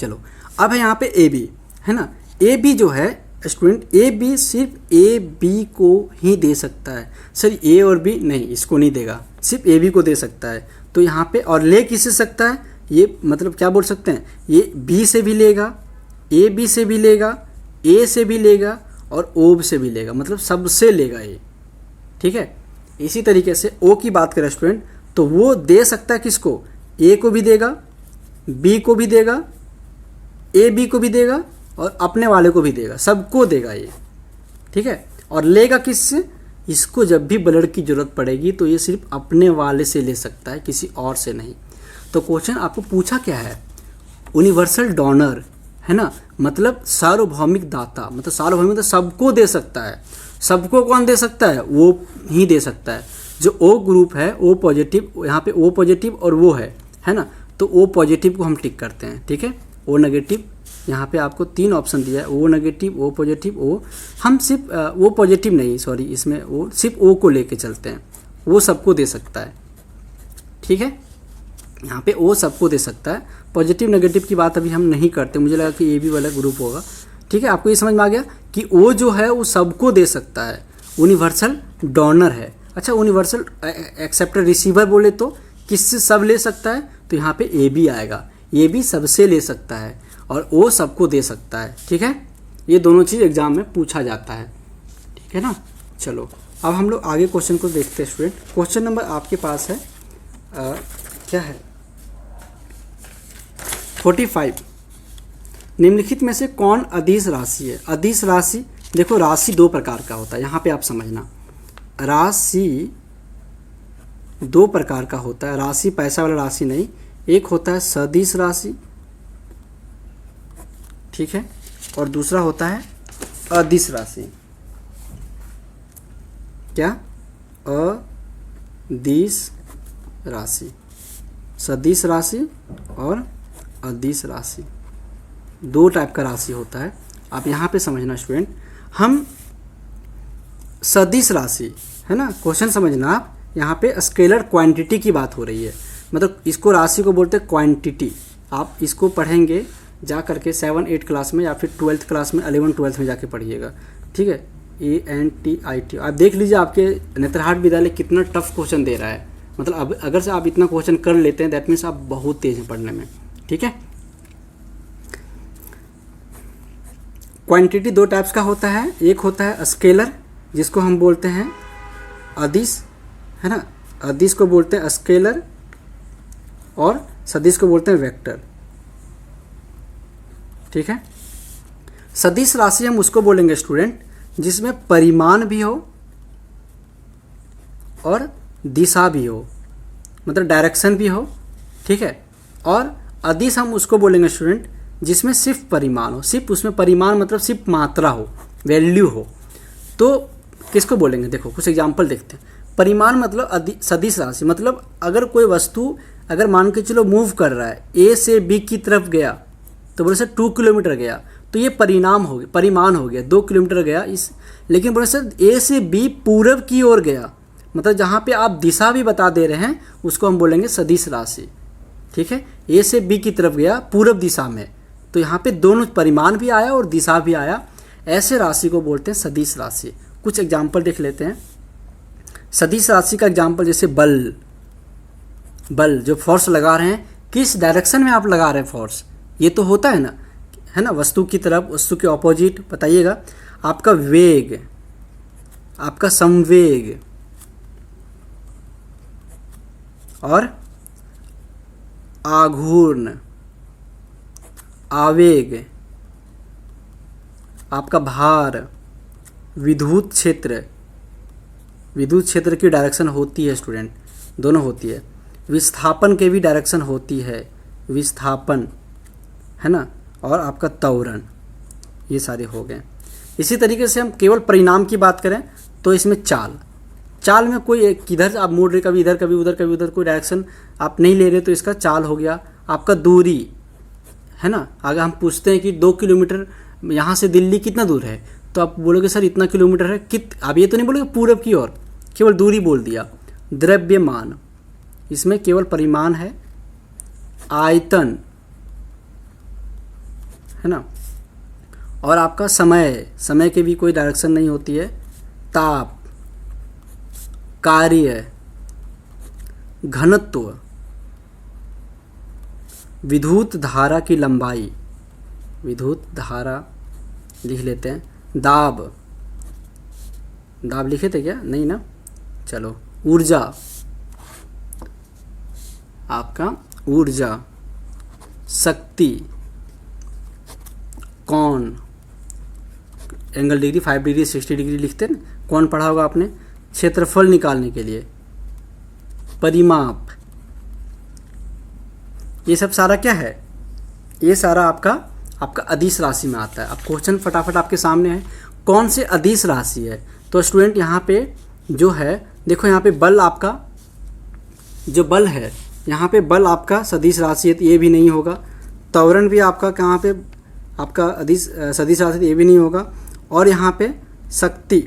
चलो अब है यहाँ पे ए बी, है ना। ए बी जो है स्टूडेंट, ए बी सिर्फ ए बी को ही दे सकता है। सर ए और बी नहीं, इसको नहीं देगा, सिर्फ ए बी को दे सकता है। तो यहाँ पे और ले किससे सकता है, ये मतलब क्या बोल सकते हैं, ये बी से भी लेगा, ए बी से भी लेगा, ए से भी लेगा और ओ से भी लेगा, मतलब सबसे लेगा ये, ठीक है। इसी तरीके से ओ की बात करें स्टूडेंट, तो वो दे सकता है किसको, ए को भी देगा, बी को भी देगा, ए बी को भी देगा और अपने वाले को भी देगा, सबको देगा ये, ठीक है। और लेगा किससे, इसको जब भी ब्लड की ज़रूरत पड़ेगी तो ये सिर्फ अपने वाले से ले सकता है, किसी और से नहीं। तो क्वेश्चन आपको पूछा क्या है, यूनिवर्सल डोनर, है ना, मतलब सार्वभौमिक दाता। मतलब सार्वभौमिक तो सबको दे सकता है। सबको कौन दे सकता है, वो ही दे सकता है। जो ओ ग्रुप है, ओ पॉजिटिव, यहाँ पे ओ पॉजिटिव और वो है ना, तो ओ पॉजिटिव को हम टिक करते हैं, ठीक है। ओ नेगेटिव, यहाँ पे आपको 3 ऑप्शन दिया है, ओ नेगेटिव, ओ पॉजिटिव, ओ। हम सिर्फ ओ पॉजिटिव नहीं, सॉरी, इसमें ओ सिर्फ ओ को लेके चलते हैं, वो सबको दे सकता है, ठीक है। यहाँ पे ओ सबको दे सकता है। पॉजिटिव नेगेटिव की बात अभी हम नहीं करते, मुझे लगा कि ए बी वाला ग्रुप होगा, ठीक है। आपको ये समझ में आ गया कि ओ जो है वो सबको दे सकता है, यूनिवर्सल डोनर है। अच्छा, यूनिवर्सल एक्सेप्टर रिसीवर बोले तो किससे सब ले सकता है, तो यहाँ पे ए बी आएगा, ए बी सबसे ले सकता है और ओ सबको दे सकता है, ठीक है। ये दोनों चीज़ एग्जाम में पूछा जाता है, ठीक है ना। चलो अब हम लोग आगे क्वेश्चन को देखते हैं स्टूडेंट। क्वेश्चन नंबर आपके पास है क्या है 45। निम्नलिखित में से कौन अदिश राशि है। अदिश राशि, देखो राशि 2 प्रकार का होता है, यहाँ पे आप समझना। राशि 2 प्रकार का होता है, राशि पैसा वाला राशि नहीं। एक होता है सदिश राशि, ठीक है, और दूसरा होता है अदिश राशि। क्या, अदिश राशि, सदिश राशि और अदिश राशि, 2 टाइप का राशि होता है। आप यहाँ पे समझना स्टूडेंट, हम सदिश राशि, है ना, क्वेश्चन समझना आप, यहाँ पे स्केलर क्वांटिटी की बात हो रही है। मतलब इसको राशि को बोलते हैं क्वांटिटी। आप इसको पढ़ेंगे जा करके 7-8 क्लास में या फिर 12th क्लास में, 11-12th में जाके पढ़िएगा, ठीक है। ANTIT आप देख लीजिए, आपके नेत्रहाट विद्यालय कितना टफ क्वेश्चन दे रहा है। मतलब अब अगर से आप इतना क्वेश्चन कर लेते हैं दैट मीन्स आप बहुत तेज हैं पढ़ने में, ठीक है। क्वांटिटी 2 टाइप्स का होता है। एक होता है स्केलर, जिसको हम बोलते हैं अदिश, है ना, अदिश को बोलते हैं स्केलर, और सदिश को बोलते हैं वेक्टर, ठीक है। सदिश राशि हम उसको बोलेंगे स्टूडेंट जिसमें परिमाण भी हो और दिशा भी हो, मतलब डायरेक्शन भी हो, ठीक है। और अदिश हम उसको बोलेंगे स्टूडेंट जिसमें सिर्फ परिमाण हो, सिर्फ उसमें परिमाण मतलब सिर्फ मात्रा हो, वैल्यू हो। तो किसको बोलेंगे, देखो कुछ एग्जांपल देखते हैं। परिमाण मतलब सदिश राशि, मतलब अगर कोई वस्तु अगर मान के चलो मूव कर रहा है, ए से बी की तरफ गया तो बोले सर 2 किलोमीटर गया, तो ये परिमाण हो गया 2 किलोमीटर गया इस। लेकिन बोले सर ए से बी पूरब की ओर गया, मतलब जहाँ पे आप दिशा भी बता दे रहे हैं उसको हम बोलेंगे सदिश राशि, ठीक है। ए से बी की तरफ गया पूरब दिशा में, तो यहाँ पे दोनों परिमाण भी आया और दिशा भी आया, ऐसे राशि को बोलते हैं सदिश राशि। कुछ एग्जाम्पल देख लेते हैं। सदिश राशि का एग्जाम्पल जैसे बल जो फोर्स लगा रहे हैं, किस डायरेक्शन में आप लगा रहे हैं फोर्स, ये तो होता है ना, है ना, वस्तु की तरफ, वस्तु के ऑपोजिट बताइएगा। आपका वेग, आपका संवेग और आघूर्ण, आवेग, आपका भार, विद्युत क्षेत्र, विद्युत क्षेत्र की डायरेक्शन होती है स्टूडेंट, दोनों होती है। विस्थापन के भी डायरेक्शन होती है, विस्थापन, है ना, और आपका त्वरण, ये सारे हो गए। इसी तरीके से हम केवल परिणाम की बात करें तो इसमें चाल, चाल में कोई किधर आप मोड़ रहे, कभी इधर कभी उधर कभी उधर, कोई डायरेक्शन आप नहीं ले रहे तो इसका चाल हो गया। आपका दूरी, है ना, अगर हम पूछते हैं कि 2 किलोमीटर यहाँ से दिल्ली कितना दूर है, तो आप बोलोगे सर इतना किलोमीटर है, आप ये तो नहीं बोलोगे पूरब की ओर, केवल दूरी बोल दिया। द्रव्यमान, इसमें केवल परिमाण है। आयतन, है ना, और आपका समय, समय के भी कोई डायरेक्शन नहीं होती है। ताप, कार्य, घनत्व, विद्युत धारा की लंबाई, विद्युत धारा लिख लेते हैं। दाब, दाब लिखे थे क्या, नहीं ना, चलो। ऊर्जा, आपका ऊर्जा, शक्ति, कोण, एंगल डिग्री, 5 डिग्री 60 डिग्री लिखते हैं, कौन पढ़ा होगा आपने। क्षेत्रफल निकालने के लिए परिमाप, ये सब सारा क्या है, ये सारा आपका अदिश राशि में आता है। अब क्वेश्चन फटाफट आपके सामने है, कौन से अदिश राशि है। तो स्टूडेंट यहाँ पे जो है देखो, यहाँ पे बल, आपका जो बल है यहाँ पे बल आपका सदिश राशि है, तो ये भी नहीं होगा। त्वरण भी आपका कहाँ पे, आपका सदिश राशि, तो ये भी नहीं होगा। और यहाँ पे शक्ति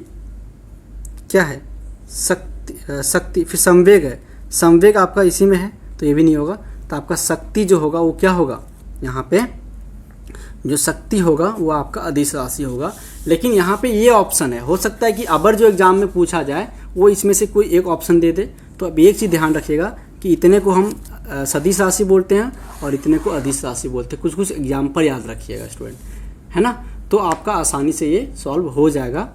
क्या है, शक्ति, फिर संवेग है, संवेग आपका इसी में है, तो ये भी नहीं होगा। तो आपका शक्ति जो होगा वो क्या होगा, यहाँ पे जो शक्ति होगा वो आपका अदिश राशि होगा। लेकिन यहाँ पे ये ऑप्शन है, हो सकता है कि अबर जो एग्जाम में पूछा जाए वो इसमें से कोई एक ऑप्शन दे दे। तो अब एक चीज़ ध्यान रखिएगा कि इतने को हम सदिश राशि बोलते हैं और इतने को अदिश राशि बोलते हैं। कुछ कुछ एग्जाम्पल याद रखिएगा स्टूडेंट, है ना, तो आपका आसानी से ये सॉल्व हो जाएगा।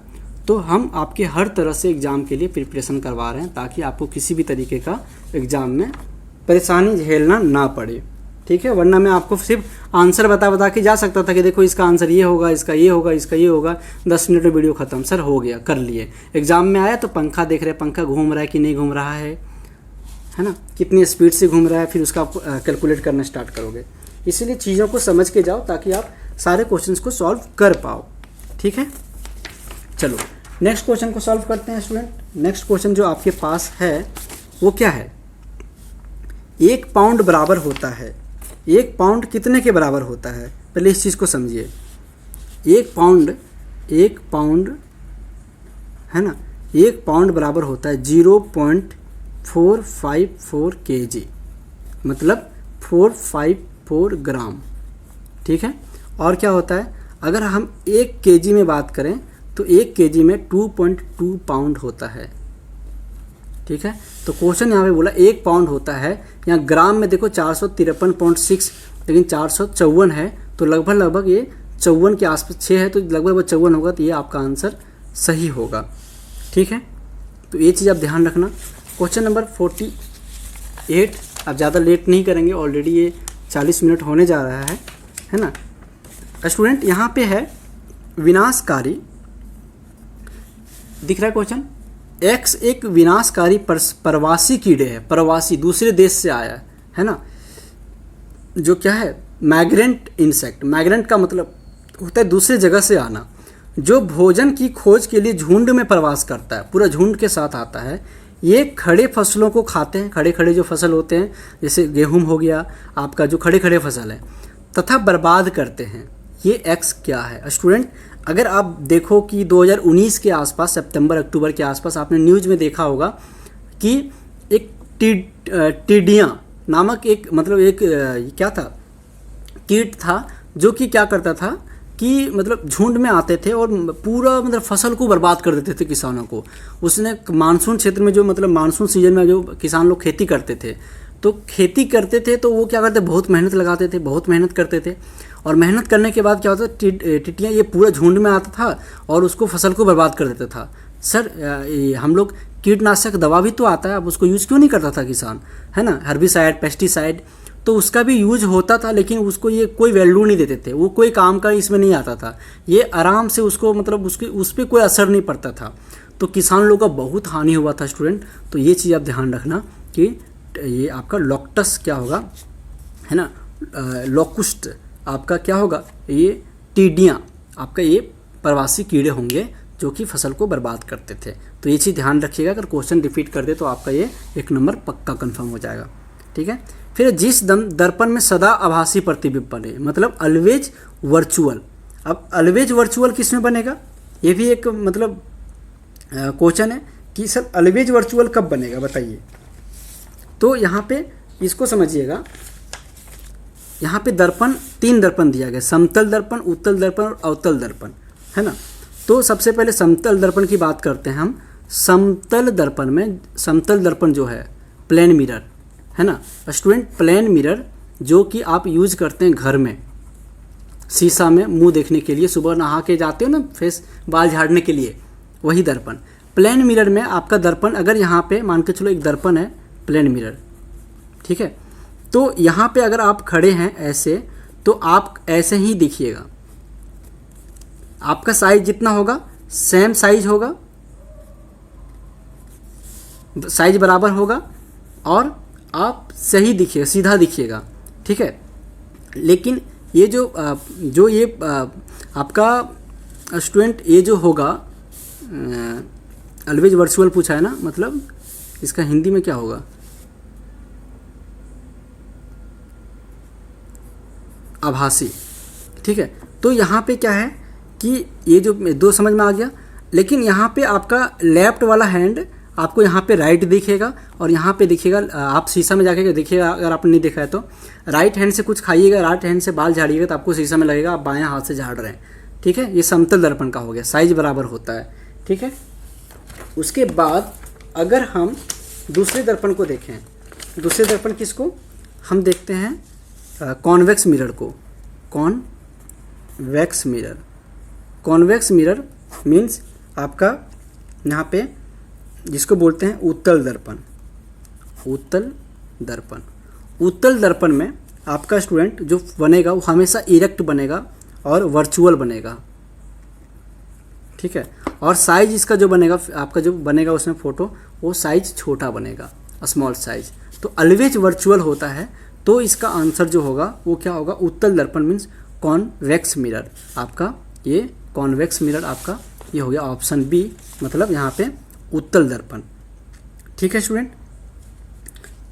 तो हम आपके हर तरह से एग्ज़ाम के लिए प्रिपरेशन करवा रहे हैं ताकि आपको किसी भी तरीके का एग्ज़ाम में परेशानी झेलना ना पड़े, ठीक है। वरना मैं आपको सिर्फ आंसर बता के जा सकता था कि देखो इसका आंसर ये होगा, इसका ये होगा, इसका ये होगा, 10 मिनट में वीडियो ख़त्म, सर हो गया, कर लिए। एग्ज़ाम में आया तो पंखा देख रहे हैं, पंखा घूम रहा है कि नहीं घूम रहा है ना, कितनी स्पीड से घूम रहा है, फिर उसका कैलकुलेट करना स्टार्ट करोगे। इसीलिए चीज़ों को समझ के जाओ ताकि आप सारे क्वेश्चंस को सॉल्व कर पाओ, ठीक है। चलो नेक्स्ट क्वेश्चन को सॉल्व करते हैं स्टूडेंट। नेक्स्ट क्वेश्चन जो आपके पास है वो क्या है, 1 पाउंड बराबर होता है, 1 पाउंड कितने के बराबर होता है, पहले इस चीज़ को समझिए। 1 पाउंड है ना, 1 पाउंड बराबर होता है 0.454 kg, मतलब 454 ग्राम, ठीक है। और क्या होता है, अगर हम 1 kg में बात करें तो 1 kg में 2.2 पाउंड होता है, ठीक है। तो क्वेश्चन यहाँ पे बोला 1 पाउंड होता है, यहाँ ग्राम में देखो 453.6, लेकिन 454 है, तो लगभग ये 54 के आसपास, 6 है तो लगभग 54 होगा, तो ये आपका आंसर सही होगा, ठीक है। तो ये चीज़ आप ध्यान रखना। क्वेश्चन नंबर 48, अब ज़्यादा लेट नहीं करेंगे, ऑलरेडी ये 40 मिनट होने जा रहा है ना स्टूडेंट। यहाँ पे है विनाशकारी, दिख रहा है क्वेश्चन, एक्स एक विनाशकारी प्रवासी कीड़े है, प्रवासी दूसरे देश से आया है ना, जो क्या है, माइग्रेंट इंसेक्ट। माइग्रेंट का मतलब होता है दूसरे जगह से आना, जो भोजन की खोज के लिए झुंड में प्रवास करता है, पूरा झुंड के साथ आता है। ये खड़े फसलों को खाते हैं, खड़े जो फसल होते हैं, जैसे गेहूं हो गया आपका, जो खड़े फसल है, तथा बर्बाद करते हैं। ये एक्स क्या है स्टूडेंट, अगर आप देखो कि 2019 के आसपास, सितंबर अक्टूबर के आसपास आपने न्यूज़ में देखा होगा कि एक टिड्डियाँ नामक एक क्या था, कीट था, जो कि क्या करता था कि मतलब झुंड में आते थे और पूरा मतलब फसल को बर्बाद कर देते थे किसानों को। उसने मानसून क्षेत्र में, जो मतलब मानसून सीजन में जो किसान लोग खेती करते थे, तो वो क्या करते, बहुत मेहनत लगाते थे, बहुत मेहनत करते थे, और मेहनत करने के बाद क्या होता है, टिड्डियाँ ये पूरा झुंड में आता था और उसको फसल को बर्बाद कर देता था। सर हम लोग कीटनाशक दवा भी तो आता है, अब उसको यूज़ क्यों नहीं करता था किसान, है ना, हर्बिसाइड, पेस्टिसाइड, तो उसका भी यूज होता था, लेकिन उसको ये कोई वैल्यू नहीं देते थे, वो कोई काम का इसमें नहीं आता था, ये आराम से उसको मतलब उस पर कोई असर नहीं पड़ता था, तो किसान लोगों का बहुत हानि हुआ था स्टूडेंट। तो ये चीज़ आप ध्यान रखना कि ये आपका लॉक्टस क्या होगा, है ना, लोकुस्ट आपका क्या होगा, ये टिड्डियाँ आपका ये प्रवासी कीड़े होंगे जो कि फसल को बर्बाद करते थे। तो ये चीज़ ध्यान रखिएगा, अगर क्वेश्चन रिपीट कर दे तो आपका ये 1 नंबर पक्का कंफर्म हो जाएगा। ठीक है। फिर जिस दर्पण में सदा आभासी प्रतिबिंब बने, मतलब ऑलवेज वर्चुअल। अब ऑलवेज वर्चुअल किस में बनेगा, ये भी एक मतलब क्वेश्चन है कि सर ऑलवेज वर्चुअल कब बनेगा बताइए। तो यहाँ पे इसको समझिएगा, यहाँ पे दर्पण 3 दर्पण दिया गया, समतल दर्पण, उत्तल दर्पण और अवतल दर्पण, है ना। तो सबसे पहले समतल दर्पण की बात करते हैं हम। समतल दर्पण में, समतल दर्पण जो है प्लेन मिरर, है ना स्टूडेंट, प्लेन मिरर जो कि आप यूज करते हैं घर में शीशा में मुंह देखने के लिए, सुबह नहा के जाते हो ना फेस बाल झाड़ने के लिए, वही दर्पण। प्लेन मिरर में आपका दर्पण, अगर यहाँ पे मान के चलो एक दर्पण है प्लेन मिरर, ठीक है, तो यहाँ पे अगर आप खड़े हैं ऐसे, तो आप ऐसे ही दिखिएगा, आपका साइज जितना होगा सेम साइज होगा, साइज बराबर होगा और आप सही दिखिएगा, सीधा दिखिएगा, ठीक है। लेकिन ये जो ये आपका स्टूडेंट ये जो होगा ऑलवेज वर्चुअल पूछा है ना, मतलब इसका हिंदी में क्या होगा, आभासी, ठीक है। तो यहाँ पे क्या है कि ये जो 2 समझ में आ गया, लेकिन यहाँ पे आपका लेफ्ट वाला हैंड आपको यहाँ पे राइट दिखेगा और यहाँ पे दिखेगा, आप शीशा में जाके देखिएगा, अगर आपने नहीं देखा है तो राइट हैंड से कुछ खाइएगा, राइट हैंड से बाल झाड़िएगा तो आपको शीशा में लगेगा आप बायां हाथ से झाड़ रहे हैं, ठीक है। ये समतल दर्पण का हो गया, साइज बराबर होता है, ठीक है। उसके बाद अगर हम दूसरे दर्पण को देखें, दूसरे दर्पण किसको हम देखते हैं, कॉन्वेक्स मिरर को, convex mirror. Convex mirror means आपका यहाँ पे जिसको बोलते हैं उत्तल दर्पण, उत्तल दर्पण। उत्तल दर्पण में आपका स्टूडेंट जो बनेगा वो हमेशा इरेक्ट बनेगा और वर्चुअल बनेगा, ठीक है। और साइज इसका जो बनेगा, आपका जो बनेगा उसमें फोटो, वो साइज छोटा बनेगा, स्मॉल साइज। तो ऑलवेज वर्चुअल होता है, तो इसका आंसर जो होगा वो क्या होगा, उत्तल दर्पण मीन्स कॉन्वेक्स मिरर। आपका ये कॉन्वेक्स मिरर आपका ये हो गया ऑप्शन बी, मतलब यहाँ पे उत्तल दर्पण, ठीक है स्टूडेंट,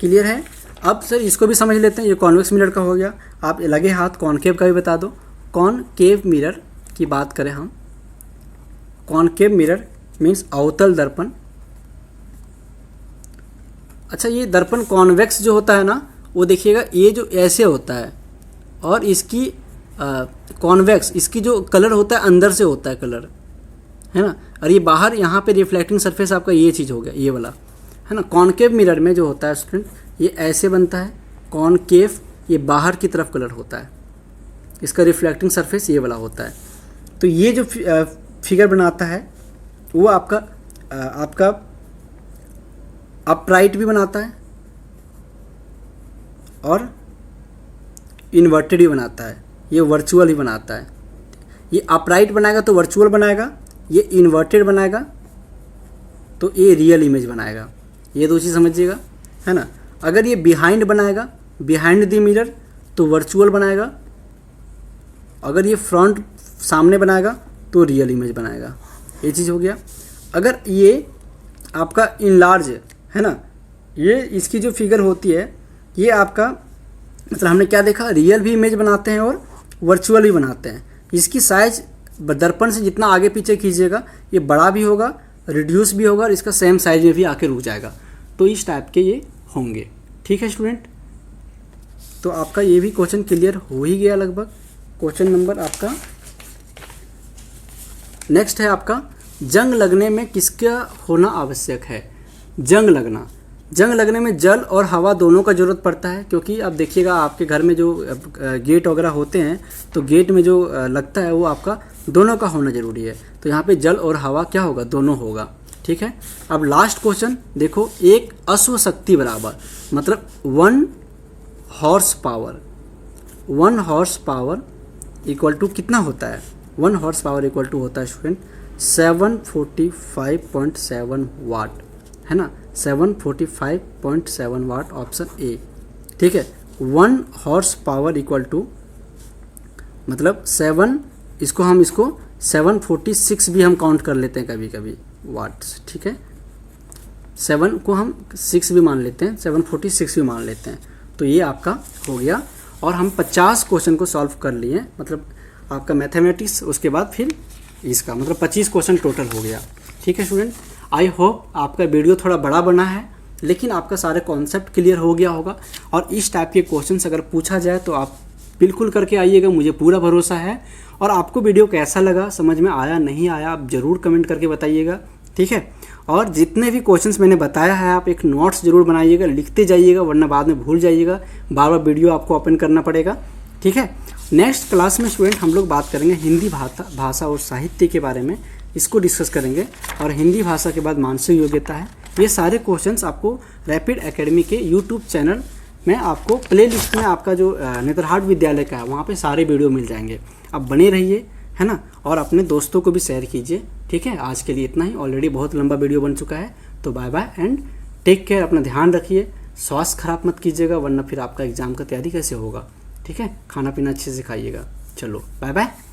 क्लियर है। अब सर इसको भी समझ लेते हैं, ये कॉन्वेक्स मिरर का हो गया। आप लगे हाथ कॉनकेव का भी बता दो। कॉनकेव मिरर की बात करें हम, कॉनकेव मिरर मीन्स अवतल दर्पण। अच्छा, ये दर्पण कॉन्वेक्स जो होता है ना, वो देखिएगा ये जो ऐसे होता है और इसकी कॉन्वेक्स, इसकी जो कलर होता है अंदर से होता है कलर, है ना, और ये बाहर यहाँ पे रिफ्लेक्टिंग सरफेस आपका ये चीज़ हो गया, ये वाला, है ना। कॉनकेव मिरर में जो होता है स्टूडेंट, ये ऐसे बनता है कॉनकेव, ये बाहर की तरफ कलर होता है, इसका रिफ्लेक्टिंग सरफेस ये वाला होता है। तो ये जो फिगर बनाता है वो आपका अपराइट भी बनाता है और इन्वर्टेड भी बनाता है, ये वर्चुअल ही बनाता है। ये अपराइट बनाएगा तो वर्चुअल बनाएगा, ये इन्वर्टेड बनाएगा तो ये रियल इमेज बनाएगा। ये 2 चीज़ समझिएगा, है ना। अगर ये बिहाइंड बनाएगा, बिहाइंड द मिरर, तो वर्चुअल बनाएगा, अगर ये फ्रंट सामने बनाएगा तो रियल इमेज बनाएगा। ये चीज़ हो गया। अगर ये आपका इनलार्ज है ना, ये इसकी जो फिगर होती है ये आपका मतलब हमने क्या देखा, रियल भी इमेज बनाते हैं और वर्चुअल भी बनाते हैं। इसकी साइज दर्पण से जितना आगे पीछे खींचिएगा ये बड़ा भी होगा, रिड्यूस भी होगा और इसका सेम साइज में भी आके रुक जाएगा। तो इस टाइप के ये होंगे, ठीक है स्टूडेंट। तो आपका ये भी क्वेश्चन क्लियर हो ही गया लगभग। क्वेश्चन नंबर आपका नेक्स्ट है आपका, जंग लगने में किसका होना आवश्यक है। जंग लगना, जंग लगने में जल और हवा दोनों का ज़रूरत पड़ता है, क्योंकि अब देखिएगा आपके घर में जो गेट वगैरह होते हैं तो गेट में जो लगता है वो आपका दोनों का होना ज़रूरी है। तो यहाँ पे जल और हवा क्या होगा, दोनों होगा। ठीक है, अब लास्ट क्वेश्चन देखो, एक अश्व शक्ति बराबर मतलब 1 horsepower, 1 horsepower equal to कितना होता है, 1 हॉर्स पावर इक्वल टू होता है स्टूडेंट 745.7 वाट, है ना, 745.7 वाट, ऑप्शन ए। ठीक है, 1 हॉर्स पावर इक्वल टू मतलब 7, इसको 746 भी हम काउंट कर लेते हैं कभी कभी वाट्स। ठीक है, 7 को हम 6 भी मान लेते हैं, 746 भी मान लेते हैं। तो ये आपका हो गया, और हम 50 क्वेश्चन को सॉल्व कर लिए, मतलब आपका मैथमेटिक्स, उसके बाद फिर इसका मतलब 25 क्वेश्चन टोटल हो गया। ठीक है स्टूडेंट, आई होप आपका वीडियो थोड़ा बड़ा बना है, लेकिन आपका सारे कॉन्सेप्ट क्लियर हो गया होगा। और इस टाइप के क्वेश्चंस अगर पूछा जाए तो आप बिल्कुल करके आइएगा, मुझे पूरा भरोसा है। और आपको वीडियो कैसा लगा, समझ में आया नहीं आया, आप ज़रूर कमेंट करके बताइएगा। ठीक है, और जितने भी क्वेश्चंस मैंने बताया है आप एक नोट्स ज़रूर बनाइएगा, लिखते जाइएगा, वरना बाद में भूल जाइएगा, बार बार वीडियो आपको ओपन करना पड़ेगा। ठीक है, नेक्स्ट क्लास में स्टूडेंट हम लोग बात करेंगे हिंदी भाषा और साहित्य के बारे में, इसको डिस्कस करेंगे। और हिंदी भाषा के बाद मानसिक योग्यता है। ये सारे क्वेश्चंस आपको रैपिड एकेडमी के यूट्यूब चैनल में आपको प्लेलिस्ट में आपका जो नेतरहाट विद्यालय का है वहाँ पे सारे वीडियो मिल जाएंगे। आप बने रहिए, है ना, और अपने दोस्तों को भी शेयर कीजिए। ठीक है, आज के लिए इतना ही, ऑलरेडी बहुत लंबा वीडियो बन चुका है। तो bye bye and take care, अपना ध्यान रखिए, स्वास्थ्य खराब मत कीजिएगा, वरना फिर आपका एग्ज़ाम का तैयारी कैसे होगा। ठीक है, खाना पीना अच्छे से खाइएगा। चलो बाय बाय।